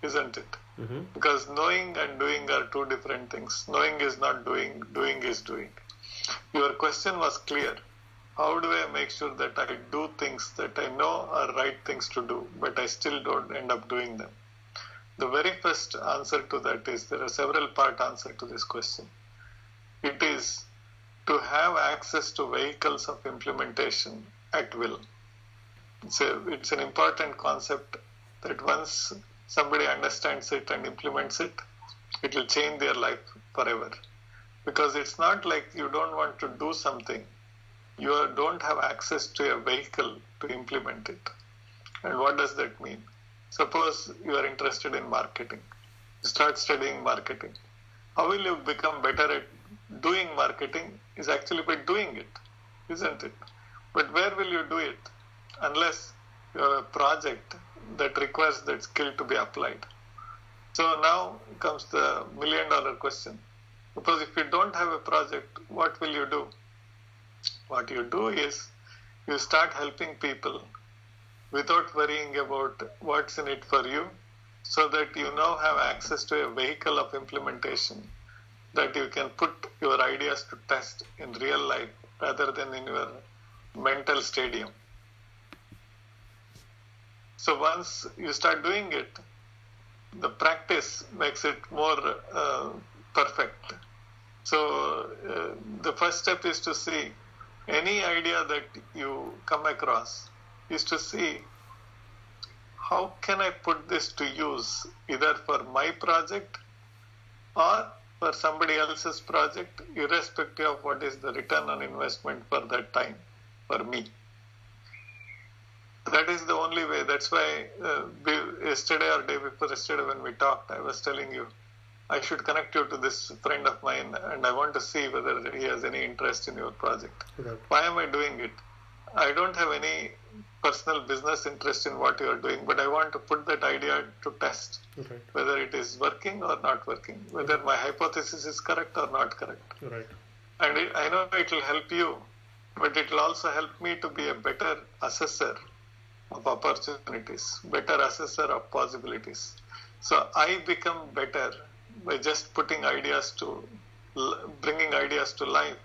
isn't it? Mm-hmm. Because knowing and doing are two different things. Knowing is not doing, doing is doing. Your question was clear. How do I make sure that I do things that I know are right things to do, but I still don't end up doing them? The very first answer to that is, there are several part answer to this question. It is to have access to vehicles of implementation at will. It's an important concept that once somebody understands it and implements it, it will change their life forever. Because it's not like you don't want to do something, you don't have access to a vehicle to implement it. And what does that mean? Suppose you are interested in marketing. You start studying marketing. How will you become better at doing marketing? Is actually by doing it, isn't it? But where will you do it unless you have a project that requires that skill to be applied? So now comes the $1 million question. Because if you don't have a project, what will you do? What you do is you start helping people without worrying about what's in it for you, so that you now have access to a vehicle of implementation that you can put your ideas to test in real life rather than in your mental stadium. So once you start doing it, the practice makes it more perfect. So the first step is to see any idea that you come across, is to see how can I put this to use, either for my project or for somebody else's project, irrespective of what is the return on investment for that time for me. That is the only way. That's why yesterday or day before yesterday when we talked, I was telling you, I should connect you to this friend of mine, and I want to see whether he has any interest in your project. Okay. Why am I doing it? I don't have any personal business interest in what you are doing, but I want to put that idea to test, Okay. whether it is working or not working, whether my hypothesis is correct or not correct. Right. And I know it will help you, but it will also help me to be a better assessor of opportunities, better assessor of possibilities. So I become better by just bringing ideas to life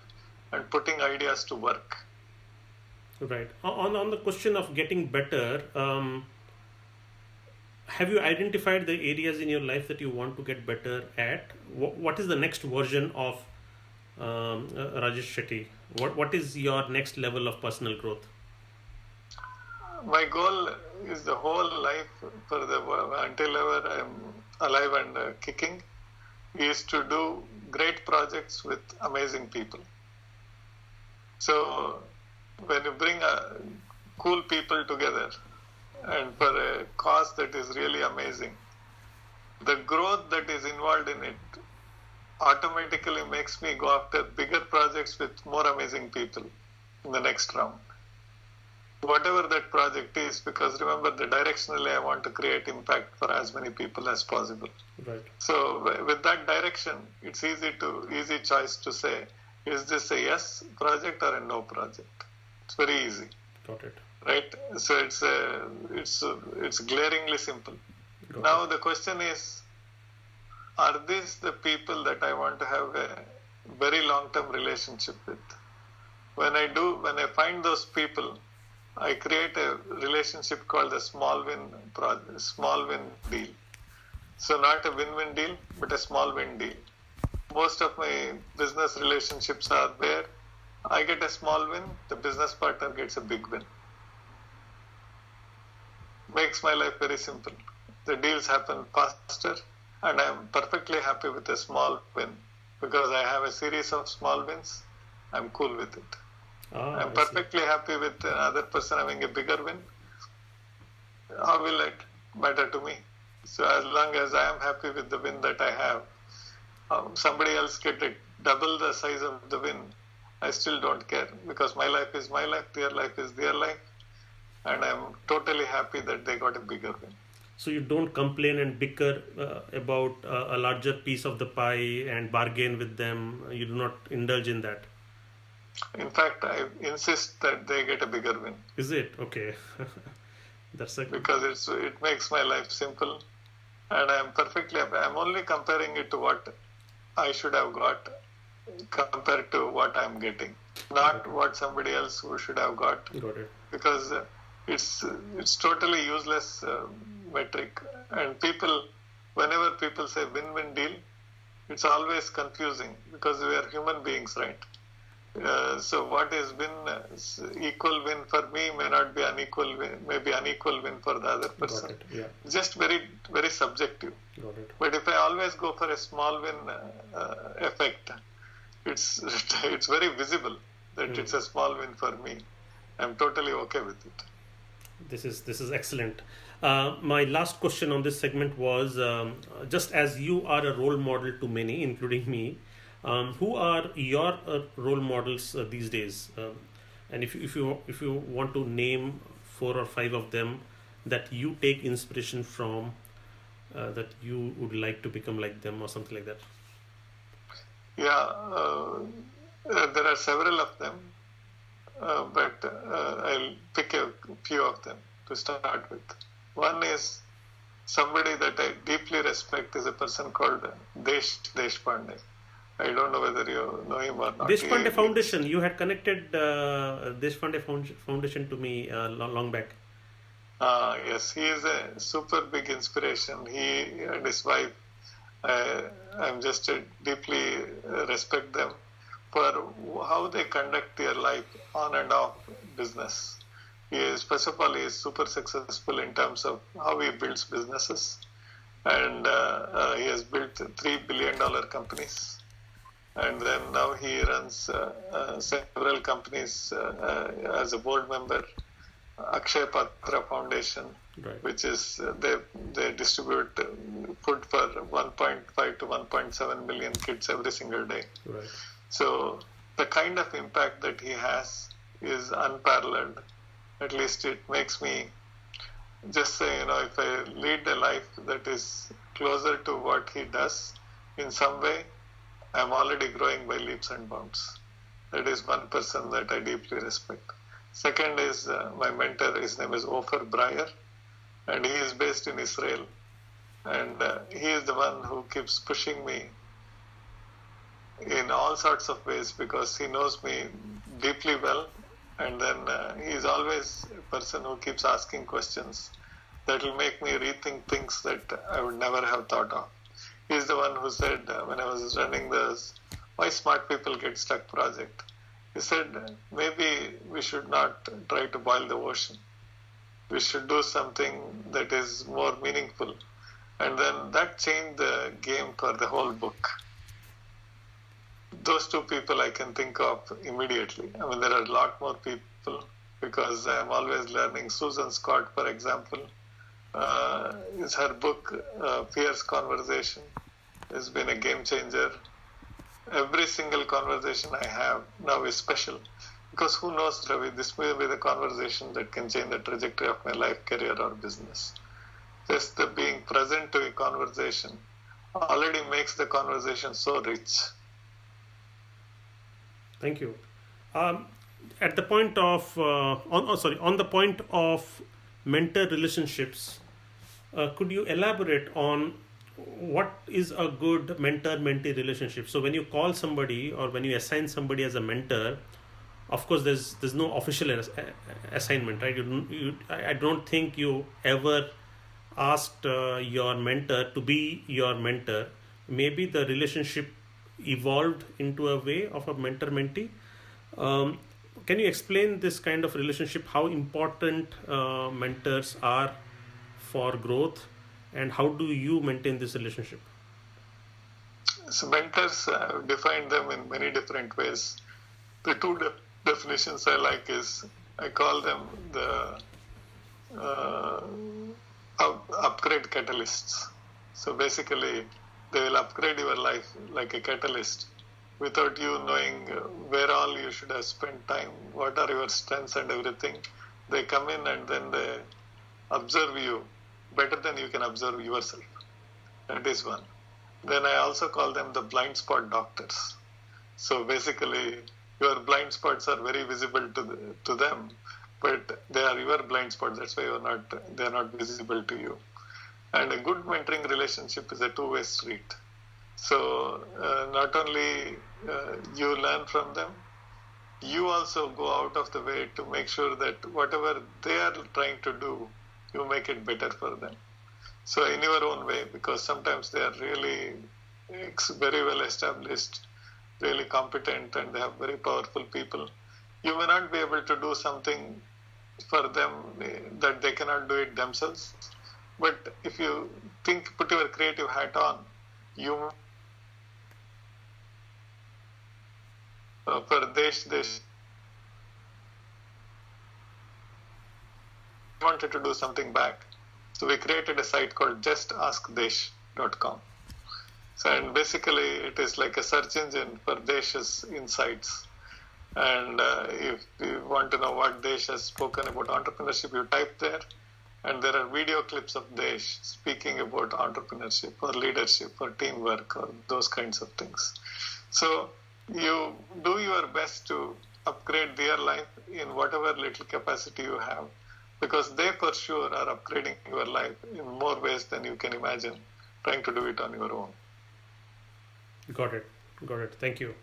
and putting ideas to work. Right. On the question of getting better, have you identified the areas in your life that you want to get better at? What is the next version of Rajesh Setty? What is your next level of personal growth? My goal is the whole life until ever I am alive and kicking, is to do great projects with amazing people. So when you bring cool people together and for a cause that is really amazing, the growth that is involved in it automatically makes me go after bigger projects with more amazing people in the next round. Whatever that project is, because remember, directionally I want to create impact for as many people as possible. Right. So with that direction, it's easy choice to say, is this a yes project or a no project? It's very easy. Got it. Right? So it's glaringly simple. Got Now it. the question is, are these the people that I want to have a very long-term relationship with? When I find those people, I create a relationship called the small win deal. So not a win-win deal, but a small win deal. Most of my business relationships are where I get a small win, the business partner gets a big win. Makes my life very simple. The deals happen faster, and I'm perfectly happy with a small win because I have a series of small wins. I'm cool with it. I'm perfectly happy with another person having a bigger win. How will it matter to me? So as long as I am happy with the win that I have, somebody else get double the size of the win, I still don't care because my life is my life, their life is their life, and I'm totally happy that they got a bigger win. So you don't complain and bicker about a larger piece of the pie and bargain with them. You do not indulge in that. In fact, I insist that they get a bigger win. Is it? Okay. Because it makes my life simple, and I'm perfectly happy. I'm only comparing it to what I should have got compared to what I'm getting, not what somebody else who should have got. Got it. Because it's totally useless metric, and whenever people say win-win deal, it's always confusing because we are human beings, right? So what is equal win for me may not be unequal win, maybe unequal win for the other person. Got it. Yeah. Just very, very subjective. Got it. But if I always go for a small win effect, it's very visible that it's a small win for me. I'm totally okay with it. This is excellent. My last question on this segment was just as you are a role model to many, including me. Who are your role models these days? And if you want to name 4 or 5 of them that you take inspiration from, that you would like to become like them or something like that. Yeah, there are several of them, but I'll pick a few of them to start with. One is somebody that I deeply respect is a person called Deshpande. I don't know whether you know him or not. Deshpande Foundation. You had connected Deshpande Foundation to me long back. Yes, he is a super big inspiration. He and his wife, I'm just deeply respect them for how they conduct their life on and off business. First of all, he is super successful in terms of how he builds businesses, and he has built $3 billion companies. And then now he runs several companies as a board member. Akshay Patra Foundation, right, which is they distribute food for 1.5 to 1.7 million kids every single day. Right. So the kind of impact that he has is unparalleled. At least it makes me just say, if I lead a life that is closer to what he does in some way, I'm already growing by leaps and bounds. That is one person that I deeply respect. Second is my mentor. His name is Ofer Breyer, and he is based in Israel. And he is the one who keeps pushing me in all sorts of ways because he knows me deeply well. And then he is always a person who keeps asking questions that will make me rethink things that I would never have thought of. He's the one who said, when I was running this Why Smart People Get Stuck project, he said, maybe we should not try to boil the ocean. We should do something that is more meaningful. And then that changed the game for the whole book. Those 2 people I can think of immediately. I mean, there are a lot more people because I'm always learning. Susan Scott, for example, is her book, Fierce Conversation, has been a game changer. Every single conversation I have now is special because who knows, Ravi, this may be the conversation that can change the trajectory of my life, career, or business. Just the being present to a conversation already makes the conversation so rich. Thank you. At the point of on the point of mentor relationships, could you elaborate on what is a good mentor-mentee relationship? So when you call somebody or when you assign somebody as a mentor, of course there's no official assignment, right? I don't think you ever asked your mentor to be your mentor. Maybe the relationship evolved into a way of a mentor mentee. um, can you explain this kind of relationship, how important mentors are for growth, and how do you maintain this relationship? So mentors, I've defined them in many different ways. The two definitions I like is, I call them the uh, upgrade catalysts. So basically, they will upgrade your life like a catalyst without you knowing where all you should have spent time, what are your strengths and everything. They come in and then they observe you better than you can observe yourself. That is one. Then I also call them the blind spot doctors. So basically, your blind spots are very visible to them, but they are your blind spots. That's why they are not visible to you. And a good mentoring relationship is a two-way street. So not only you learn from them, you also go out of the way to make sure that whatever they are trying to do, you make it better for them. So in your own way, because sometimes they are really very well established, really competent, and they have very powerful people. You may not be able to do something for them that they cannot do it themselves. But if you put your creative hat on, you for Desh wanted to do something back. So we created a site called justaskdesh.com. So, and basically it is like a search engine for Desh's insights. And if you want to know what Desh has spoken about entrepreneurship, you type there, and there are video clips of Desh speaking about entrepreneurship or leadership or teamwork or those kinds of things. So you do your best to upgrade their life in whatever little capacity you have, because they for sure are upgrading your life in more ways than you can imagine, trying to do it on your own. Got it. Thank you.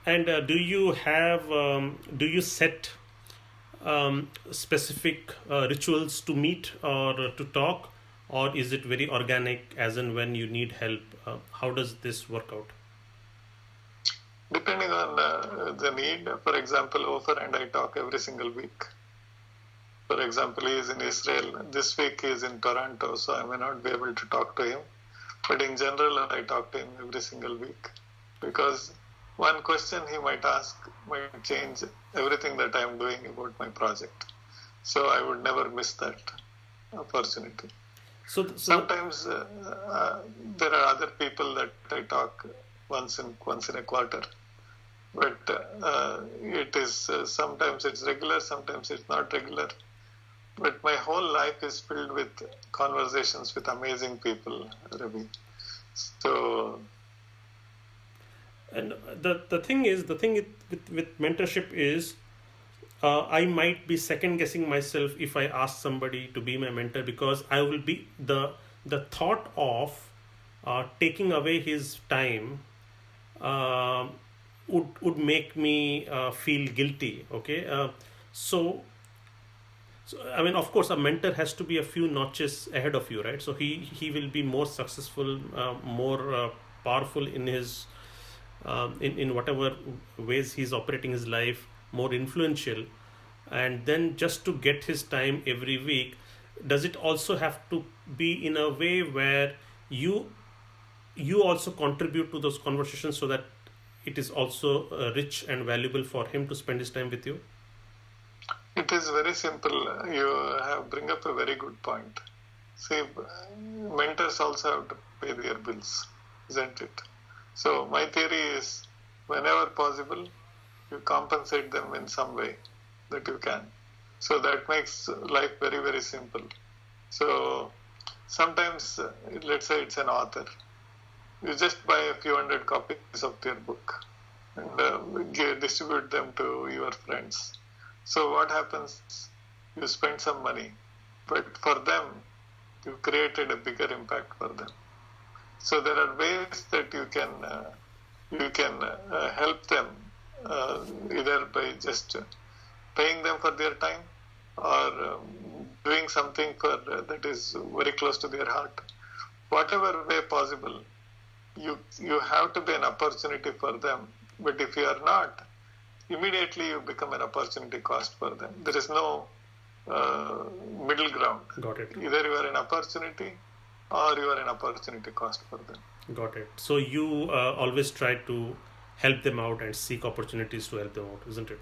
And do you set specific rituals to meet or to talk, or is it very organic, as in when you need help? How does this work out? Depending on the need. For example, Ofer and I talk every single week. For example, he is in Israel. This week he is in Toronto, so I may not be able to talk to him. But in general, I talk to him every single week, because one question he might ask might change everything that I am doing about my project. So I would never miss that opportunity. So sometimes there are other people that I talk once in a quarter, but it is sometimes it's regular, sometimes it's not regular. But my whole life is filled with conversations with amazing people, Ravi. So, and the thing with mentorship is, I might be second guessing myself if I ask somebody to be my mentor, because I will be the thought of taking away his time would make me feel guilty. Okay, so I mean, of course, a mentor has to be a few notches ahead of you, right? So he will be more successful, more powerful in his in whatever ways he's operating his life, more influential. And then just to get his time every week, does it also have to be in a way where you also contribute to those conversations, so that it is also rich and valuable for him to spend his time with you? It is very simple. You bring up a very good point. See, mentors also have to pay their bills, isn't it? So my theory is, whenever possible, you compensate them in some way that you can. So that makes life very, very simple. So sometimes, let's say it's an author. You just buy a few hundred copies of their book and distribute them to your friends. So what happens? You spend some money, but for them, you created a bigger impact for them. So there are ways that you can help them either by just paying them for their time or doing something that is very close to their heart. Whatever way possible, you have to be an opportunity for them. But if you are not, immediately you become an opportunity cost for them. There is no middle ground. Got it. Either you are an opportunity or you are an opportunity cost for them. Got it. So you always try to help them out and seek opportunities to help them out, isn't it?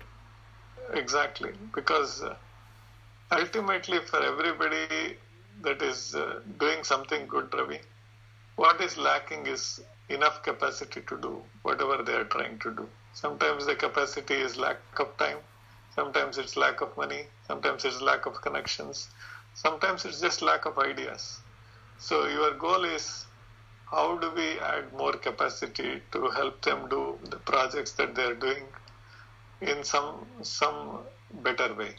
Exactly. Because ultimately for everybody that is doing something good, Ravi, what is lacking is enough capacity to do whatever they are trying to do. Sometimes the capacity is lack of time. Sometimes it's lack of money. Sometimes it's lack of connections. Sometimes it's just lack of ideas. So your goal is, how do we add more capacity to help them do the projects that they are doing in some better way?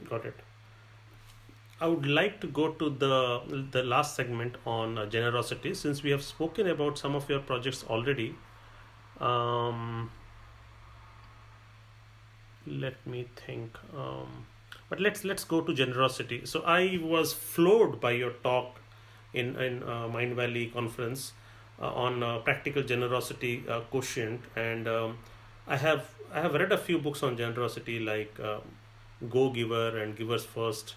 Got it. I would like to go to the last segment on generosity, since we have spoken about some of your projects already. Let me think. But let's go to generosity. So I was floored by your talk in Mind Valley conference on practical generosity quotient, and I have read a few books on generosity, like Go Giver and Givers First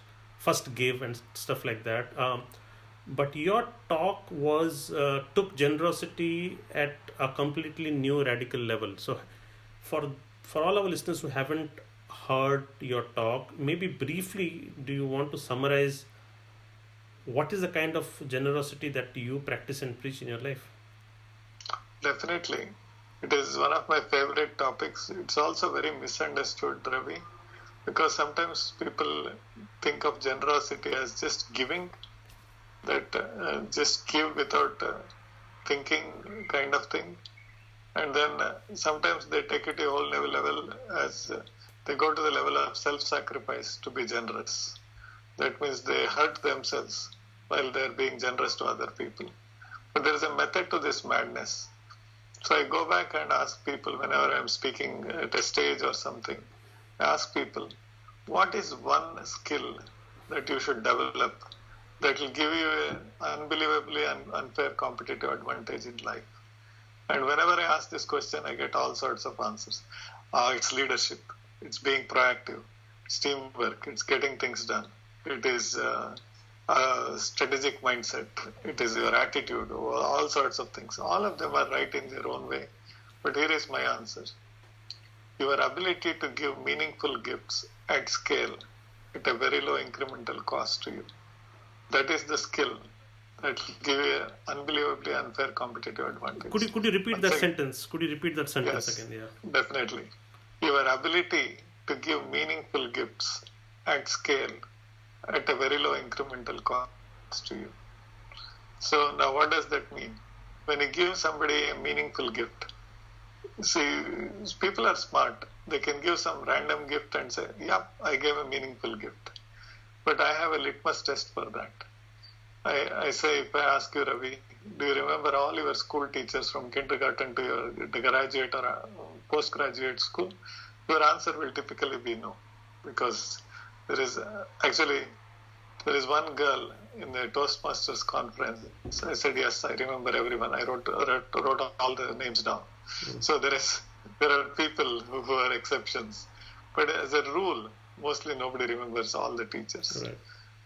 Give and stuff like that. But your talk was took generosity at a completely new radical level. So for all our listeners who haven't heard your talk, maybe briefly, do you want to summarize what is the kind of generosity that you practice and preach in your life? Definitely. It is one of my favorite topics. It's also very misunderstood, Ravi, because sometimes people think of generosity as just giving, that just give without thinking kind of thing. And then sometimes they take it to a whole new level as they go to the level of self-sacrifice to be generous. That means they hurt themselves while they're being generous to other people. But there is a method to this madness. So I go back and ask people whenever I'm speaking at a stage or something, I ask people, what is one skill that you should develop that will give you an unbelievably unfair competitive advantage in life? And whenever I ask this question, I get all sorts of answers. It's leadership. It's being proactive. It's teamwork. It's getting things done. It is a strategic mindset. It is your attitude. All sorts of things. All of them are right in their own way. But here is my answer. Your ability to give meaningful gifts at scale at a very low incremental cost to you. That is the skill that will give you an unbelievably unfair competitive advantage. Could you repeat that sentence? Could you repeat that sentence Yes, again? Yeah. definitely. Your ability to give meaningful gifts at scale at a very low incremental cost to you. So now what does that mean? When you give somebody a meaningful gift, see, people are smart. They can give some random gift and say, yeah, I gave a meaningful gift. But I have a litmus test for that. I say, if I ask you, Ravi, do you remember all your school teachers from kindergarten to your graduate or postgraduate school? Your answer will typically be no. Because there is one girl in the Toastmasters conference. I said, yes, I remember everyone. I wrote all the names down. So there are people who are exceptions. But as a rule, mostly nobody remembers all the teachers. Right.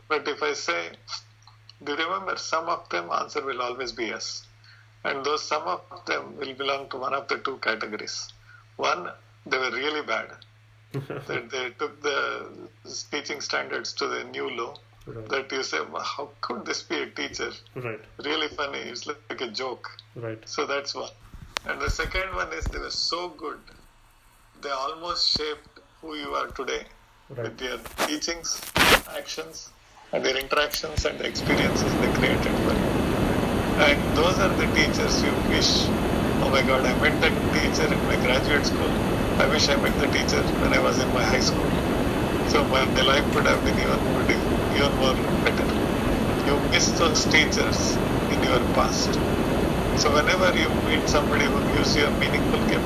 But if I say, do you remember some of them? Answer will always be yes. And those some of them will belong to one of the two categories. One, they were really bad. That they took the teaching standards to the new low. Right. That you say, how could this be a teacher? Right. Really funny. It's like a joke. Right. So that's one. And the second one is they were so good, they almost shaped who you are today with their teachings, actions, and their interactions and the experiences they created for you. And those are the teachers you wish, oh my God, I met that teacher in my graduate school. I wish I met the teacher when I was in my high school. So my life would have been even more better. You miss those teachers in your past. So whenever you meet somebody who gives you a meaningful gift,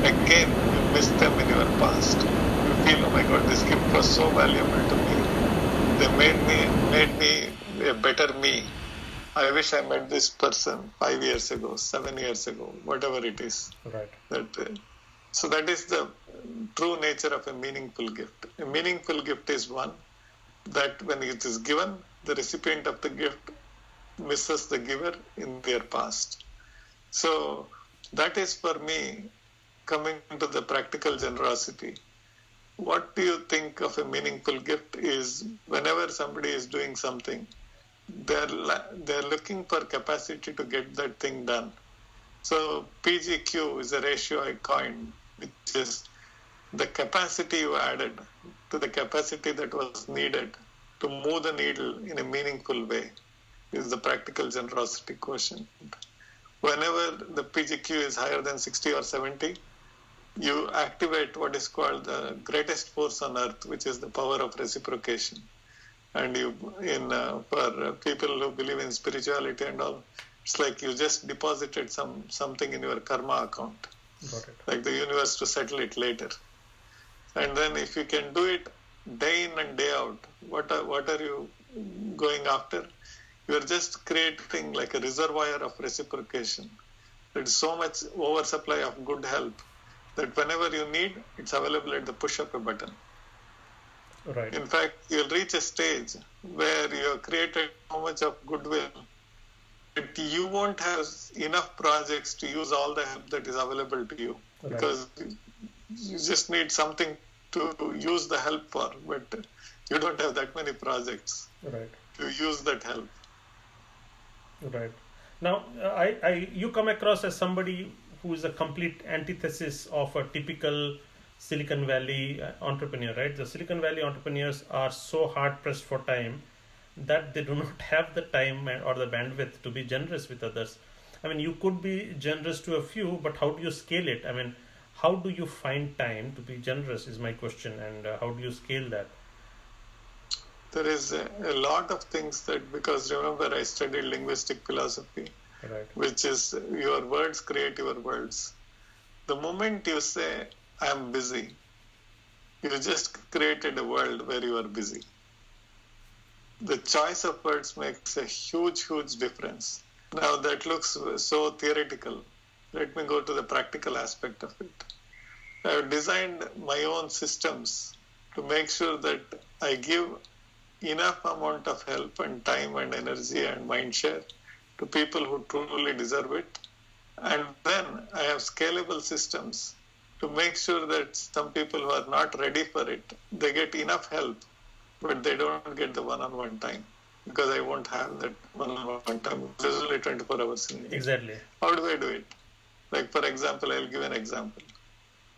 again you miss them in your past. You feel, oh my God, this gift was so valuable to me. They made me a better me. I wish I met this person 5 years ago, 7 years ago, whatever it is. Right. So that is the true nature of a meaningful gift. A meaningful gift is one that when it is given, the recipient of the gift misses the giver in their past. So that is for me, coming to the practical generosity. What do you think of a meaningful gift is whenever somebody is doing something, they're looking for capacity to get that thing done. So PGQ is a ratio I coined, which is the capacity you added to the capacity that was needed to move the needle in a meaningful way is the practical generosity quotient. Whenever the PGQ is higher than 60 or 70, you activate what is called the greatest force on earth, which is the power of reciprocation. And for people who believe in spirituality and all, it's like you just deposited something in your karma account. Got it. Like the universe to settle it later. And then if you can do it day in and day out, what are you going after? You're just creating like a reservoir of reciprocation. There's so much oversupply of good help that whenever you need, it's available at the push of a button. Right. In fact, you'll reach a stage where you have created so much of goodwill that you won't have enough projects to use all the help that is available to you. Right. Because you just need something to use the help for, but you don't have that many projects Right. to use that help. Right. Now, you come across as somebody who is a complete antithesis of a typical Silicon Valley entrepreneur, right? The Silicon Valley entrepreneurs are so hard pressed for time that they do not have the time or the bandwidth to be generous with others. I mean, you could be generous to a few, but how do you scale it? I mean, how do you find time to be generous is my question, and how do you scale that? There is a lot of things that, because remember I studied linguistic philosophy, Right. which is your words create your worlds. The moment you say, I'm busy, you just created a world where you are busy. The choice of words makes a huge, huge difference. Now that looks so theoretical. Let me go to the practical aspect of it. I have designed my own systems to make sure that I give enough amount of help and time and energy and mind share to people who truly deserve it. And then I have scalable systems to make sure that some people who are not ready for it, they get enough help, but they don't get the one-on-one time because I won't have that one-on-one time. There's only 24 hours in a day. Exactly. How do I do it? Like, for example, I'll give an example.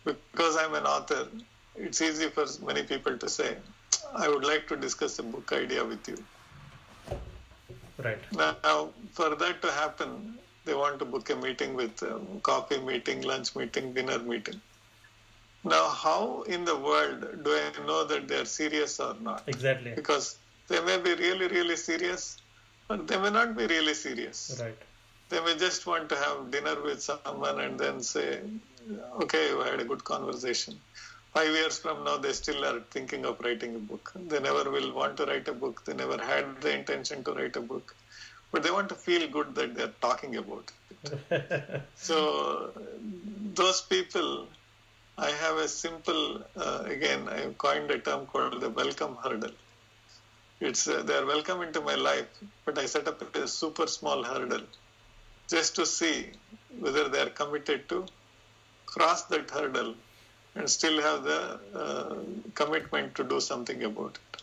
Because I'm an author, it's easy for many people to say, I would like to discuss a book idea with you. Right. Now, for that to happen, they want to book a meeting with coffee meeting, lunch meeting, dinner meeting. Now, how in the world do I know that they are serious or not? Exactly. Because they may be really, really serious, or they may not be really serious. Right. They may just want to have dinner with someone and then say, okay, we had a good conversation. 5 years from now, they still are thinking of writing a book. They never will want to write a book. They never had the intention to write a book. But they want to feel good that they're talking about it. So those people, I have a simple, again, I coined a term called the welcome hurdle. It's they're welcome into my life, but I set up a super small hurdle just to see whether they're committed to cross that hurdle and still have the commitment to do something about it.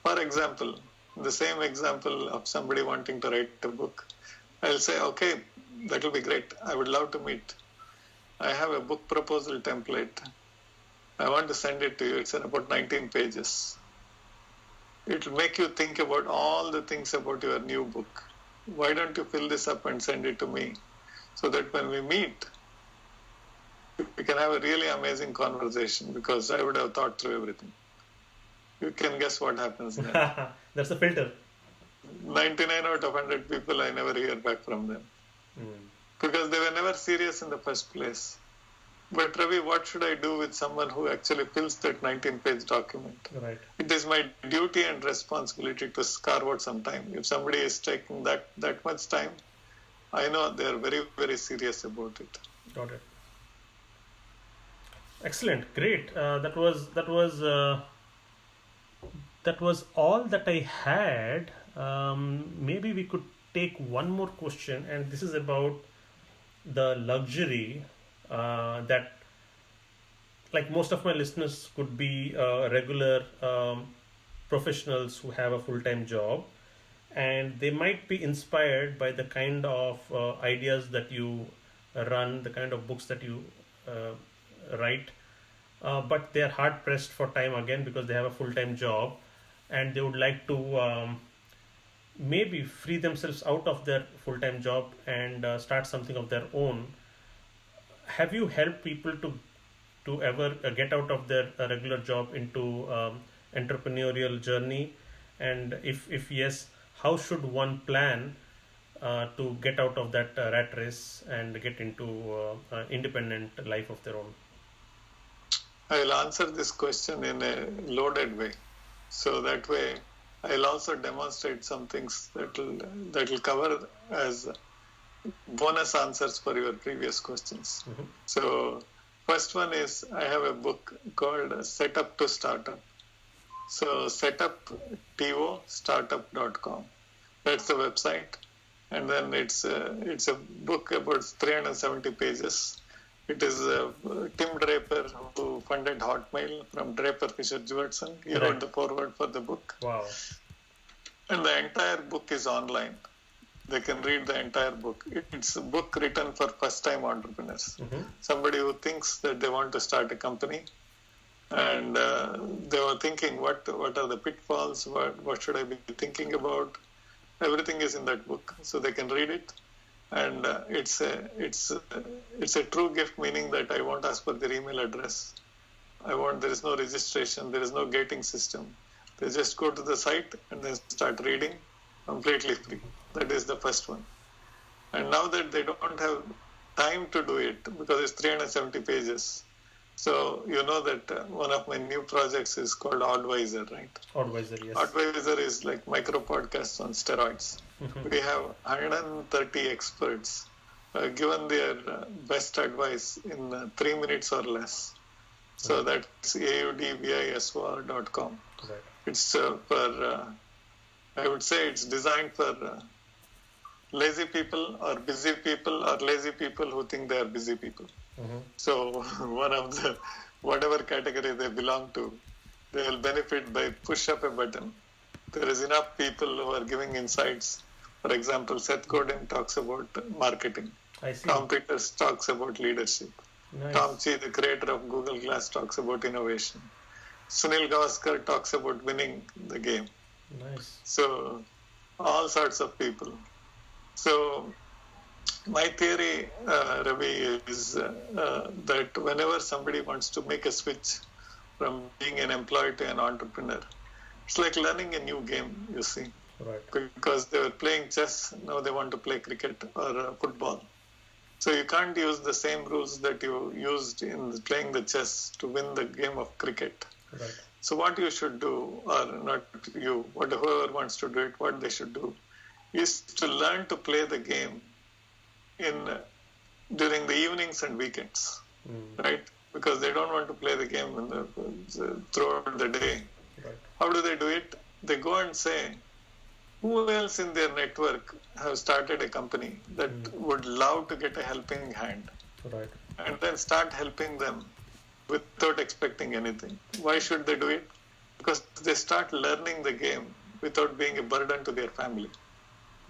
For example, the same example of somebody wanting to write a book, I'll say, okay, that will be great. I would love to meet. I have a book proposal template. I want to send it to you. It's in about 19 pages. It will make you think about all the things about your new book. Why don't you fill this up and send it to me so that when we meet, we can have a really amazing conversation because I would have thought through everything. You can guess what happens then. That's the filter. 99 out of 100 people, I never hear back from them. Because they were never serious in the first place. But Ravi, what should I do with someone who actually fills that 19-page document? Right. It is my duty and responsibility to carve out some time. If somebody is taking that much time, I know they are very, very serious about it. Got it. Excellent. Great. That was all that I had. Maybe we could take one more question, and this is about the luxury that, like, most of my listeners could be regular professionals who have a full-time job, and they might be inspired by the kind of ideas that you run, the kind of books that you write, but they are hard pressed for time again because they have a full-time job, and they would like to maybe free themselves out of their full-time job and start something of their own. Have you helped people to ever get out of their regular job into entrepreneurial journey? And if yes, how should one plan to get out of that rat race and get into independent life of their own? I'll answer this question in a loaded way. So that way, I'll also demonstrate some things that will cover as bonus answers for your previous questions. Mm-hmm. So first one is, I have a book called Setup to Startup. So setuptostartup.com. That's the website. And then it's a book about 370 pages. It is Tim Draper, who funded Hotmail, from Draper Fisher Jewardson. He wrote the foreword for the book. Wow. And the entire book is online. They can read the entire book. It's a book written for first-time entrepreneurs. Mm-hmm. Somebody who thinks that they want to start a company, and they were thinking, what are the pitfalls? What should I be thinking about? Everything is in that book, so they can read it. And it's a true gift, meaning that I won't ask for their email address. There is no registration, there is no gating system. They just go to the site and then start reading, completely free. That is the first one. And now that they don't have time to do it, because it's 370 pages, so you know that one of my new projects is called Oddvisor, right? Oddvisor, yes. Oddvisor is like micro podcasts on steroids. Mm-hmm. We have 130 experts given their best advice in 3 minutes or less. So that's audvisor.com. Right. It's I would say it's designed for lazy people or busy people or lazy people who think they are busy people. Mm-hmm. So one of the, whatever category they belong to, they will benefit by push up a button. There is enough people who are giving insights. For example, Seth Godin talks about marketing. I see. Tom Peters talks about leadership. Nice. Tom Chi, the creator of Google Glass, talks about innovation. Sunil Gavaskar talks about winning the game. Nice. So, all sorts of people. So, my theory, Ravi, is that whenever somebody wants to make a switch from being an employee to an entrepreneur, it's like learning a new game, you see. Right. Because they were playing chess, now they want to play cricket or football. So you can't use the same rules that you used in playing the chess to win the game of cricket. Right. So what you should do, or not you, whoever wants to do it, what they should do, is to learn to play the game during the evenings and weekends, right? Because they don't want to play the game throughout the day. Right. How do they do it? They go and say, who else in their network have started a company that would love to get a helping hand? Right. And then start helping them without expecting anything. Why should they do it? Because they start learning the game without being a burden to their family.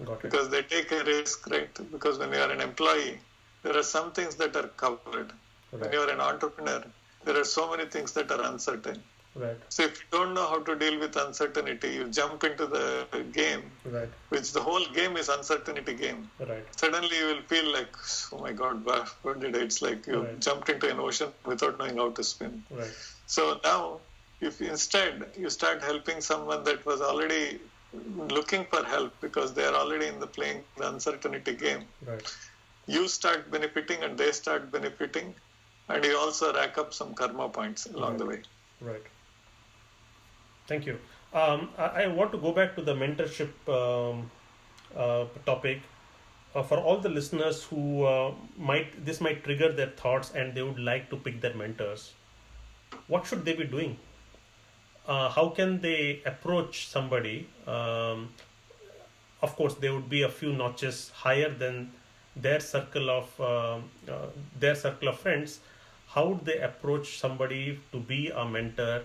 Got it. Because they take a risk, right? Because when you are an employee, there are some things that are covered. Right. When you are an entrepreneur, there are so many things that are uncertain. Right. So if you don't know how to deal with uncertainty, you jump into the game, Right. which the whole game is uncertainty game. Right. Suddenly you will feel like, oh my God, what did I? It's like you jumped into an ocean without knowing how to swim. Right. So now, if instead you start helping someone that was already looking for help because they are already in playing the uncertainty game, Right. you start benefiting and they start benefiting, and you also rack up some karma points along the way. Right. Thank you. I want to go back to the mentorship topic. For all the listeners who this might trigger their thoughts and they would like to pick their mentors, what should they be doing? How can they approach somebody? Of course, they would be a few notches higher than their circle of friends. How would they approach somebody to be a mentor,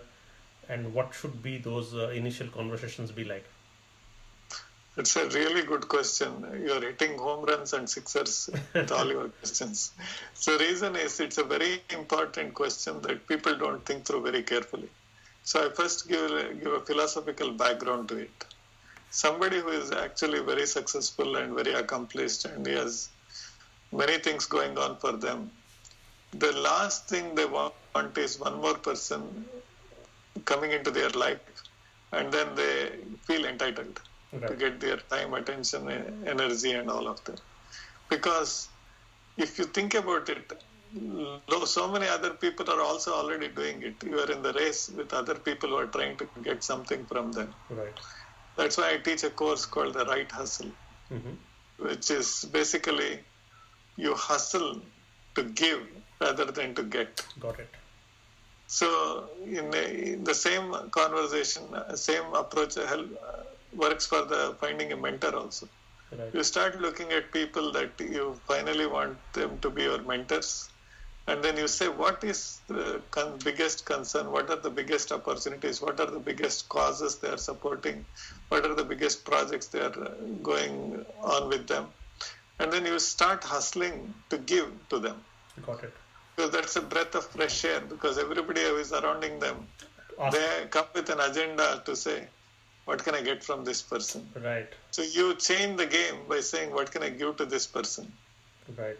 and what should be those initial conversations be like? It's a really good question. You're hitting home runs and sixers with all your questions. So the reason is it's a very important question that people don't think through very carefully. So I first give a philosophical background to it. Somebody who is actually very successful and very accomplished and he has many things going on for them, the last thing they want is one more person coming into their life, and then they feel entitled to get their time, attention, energy, and all of that. Because if you think about it, so many other people are also already doing it. You are in the race with other people who are trying to get something from them. Right. That's why I teach a course called the Right Hustle, which is basically you hustle to give rather than to get. Got it. So in the same conversation, same approach works for the finding a mentor also. Right. You start looking at people that you finally want them to be your mentors, and then you say, what is the biggest concern? What are the biggest opportunities? What are the biggest causes they are supporting? What are the biggest projects they are going on with them? And then you start hustling to give to them. Got it. Because that's a breath of fresh air, because everybody who is surrounding them, they come with an agenda to say, what can I get from this person? Right. So you change the game by saying, what can I give to this person? Right.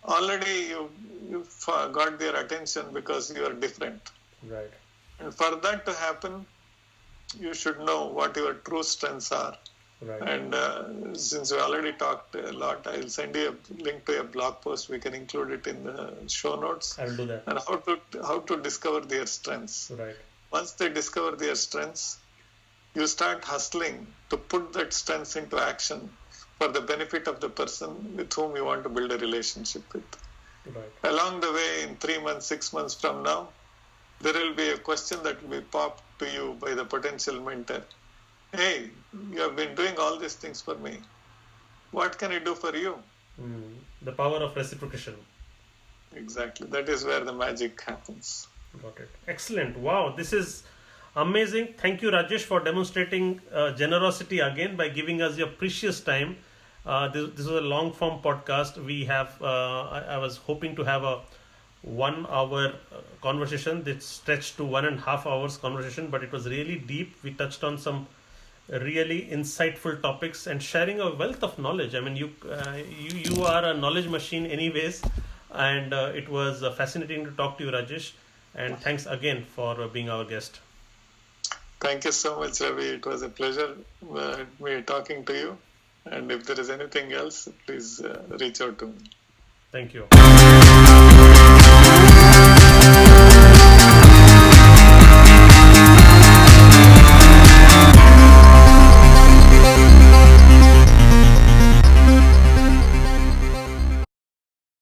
Already you got their attention because you are different. Right. And for that to happen, you should know what your true strengths are. Right. And since we already talked a lot, I'll send you a link to a blog post. We can include it in the show notes. I will do that. And how to discover their strengths. Right. Once they discover their strengths, you start hustling to put that strengths into action for the benefit of the person with whom you want to build a relationship with. Right. Along the way, in 3 months, 6 months from now, there will be a question that will be popped to you by the potential mentor. Hey, you have been doing all these things for me. What can I do for you? The power of reciprocation. Exactly. That is where the magic happens. Got it. Excellent. Wow. This is amazing. Thank you, Rajesh, for demonstrating generosity again by giving us your precious time. This was a long form podcast. We have, I was hoping to have a 1 hour conversation that stretched to 1.5 hours conversation, but it was really deep. We touched on some really insightful topics and sharing a wealth of knowledge. I mean, you are a knowledge machine anyways, and it was fascinating to talk to you, Rajesh, and thanks again for being our guest. Thank you so much, Ravi. It was a pleasure me talking to you, and if there is anything else, please reach out to me. Thank you.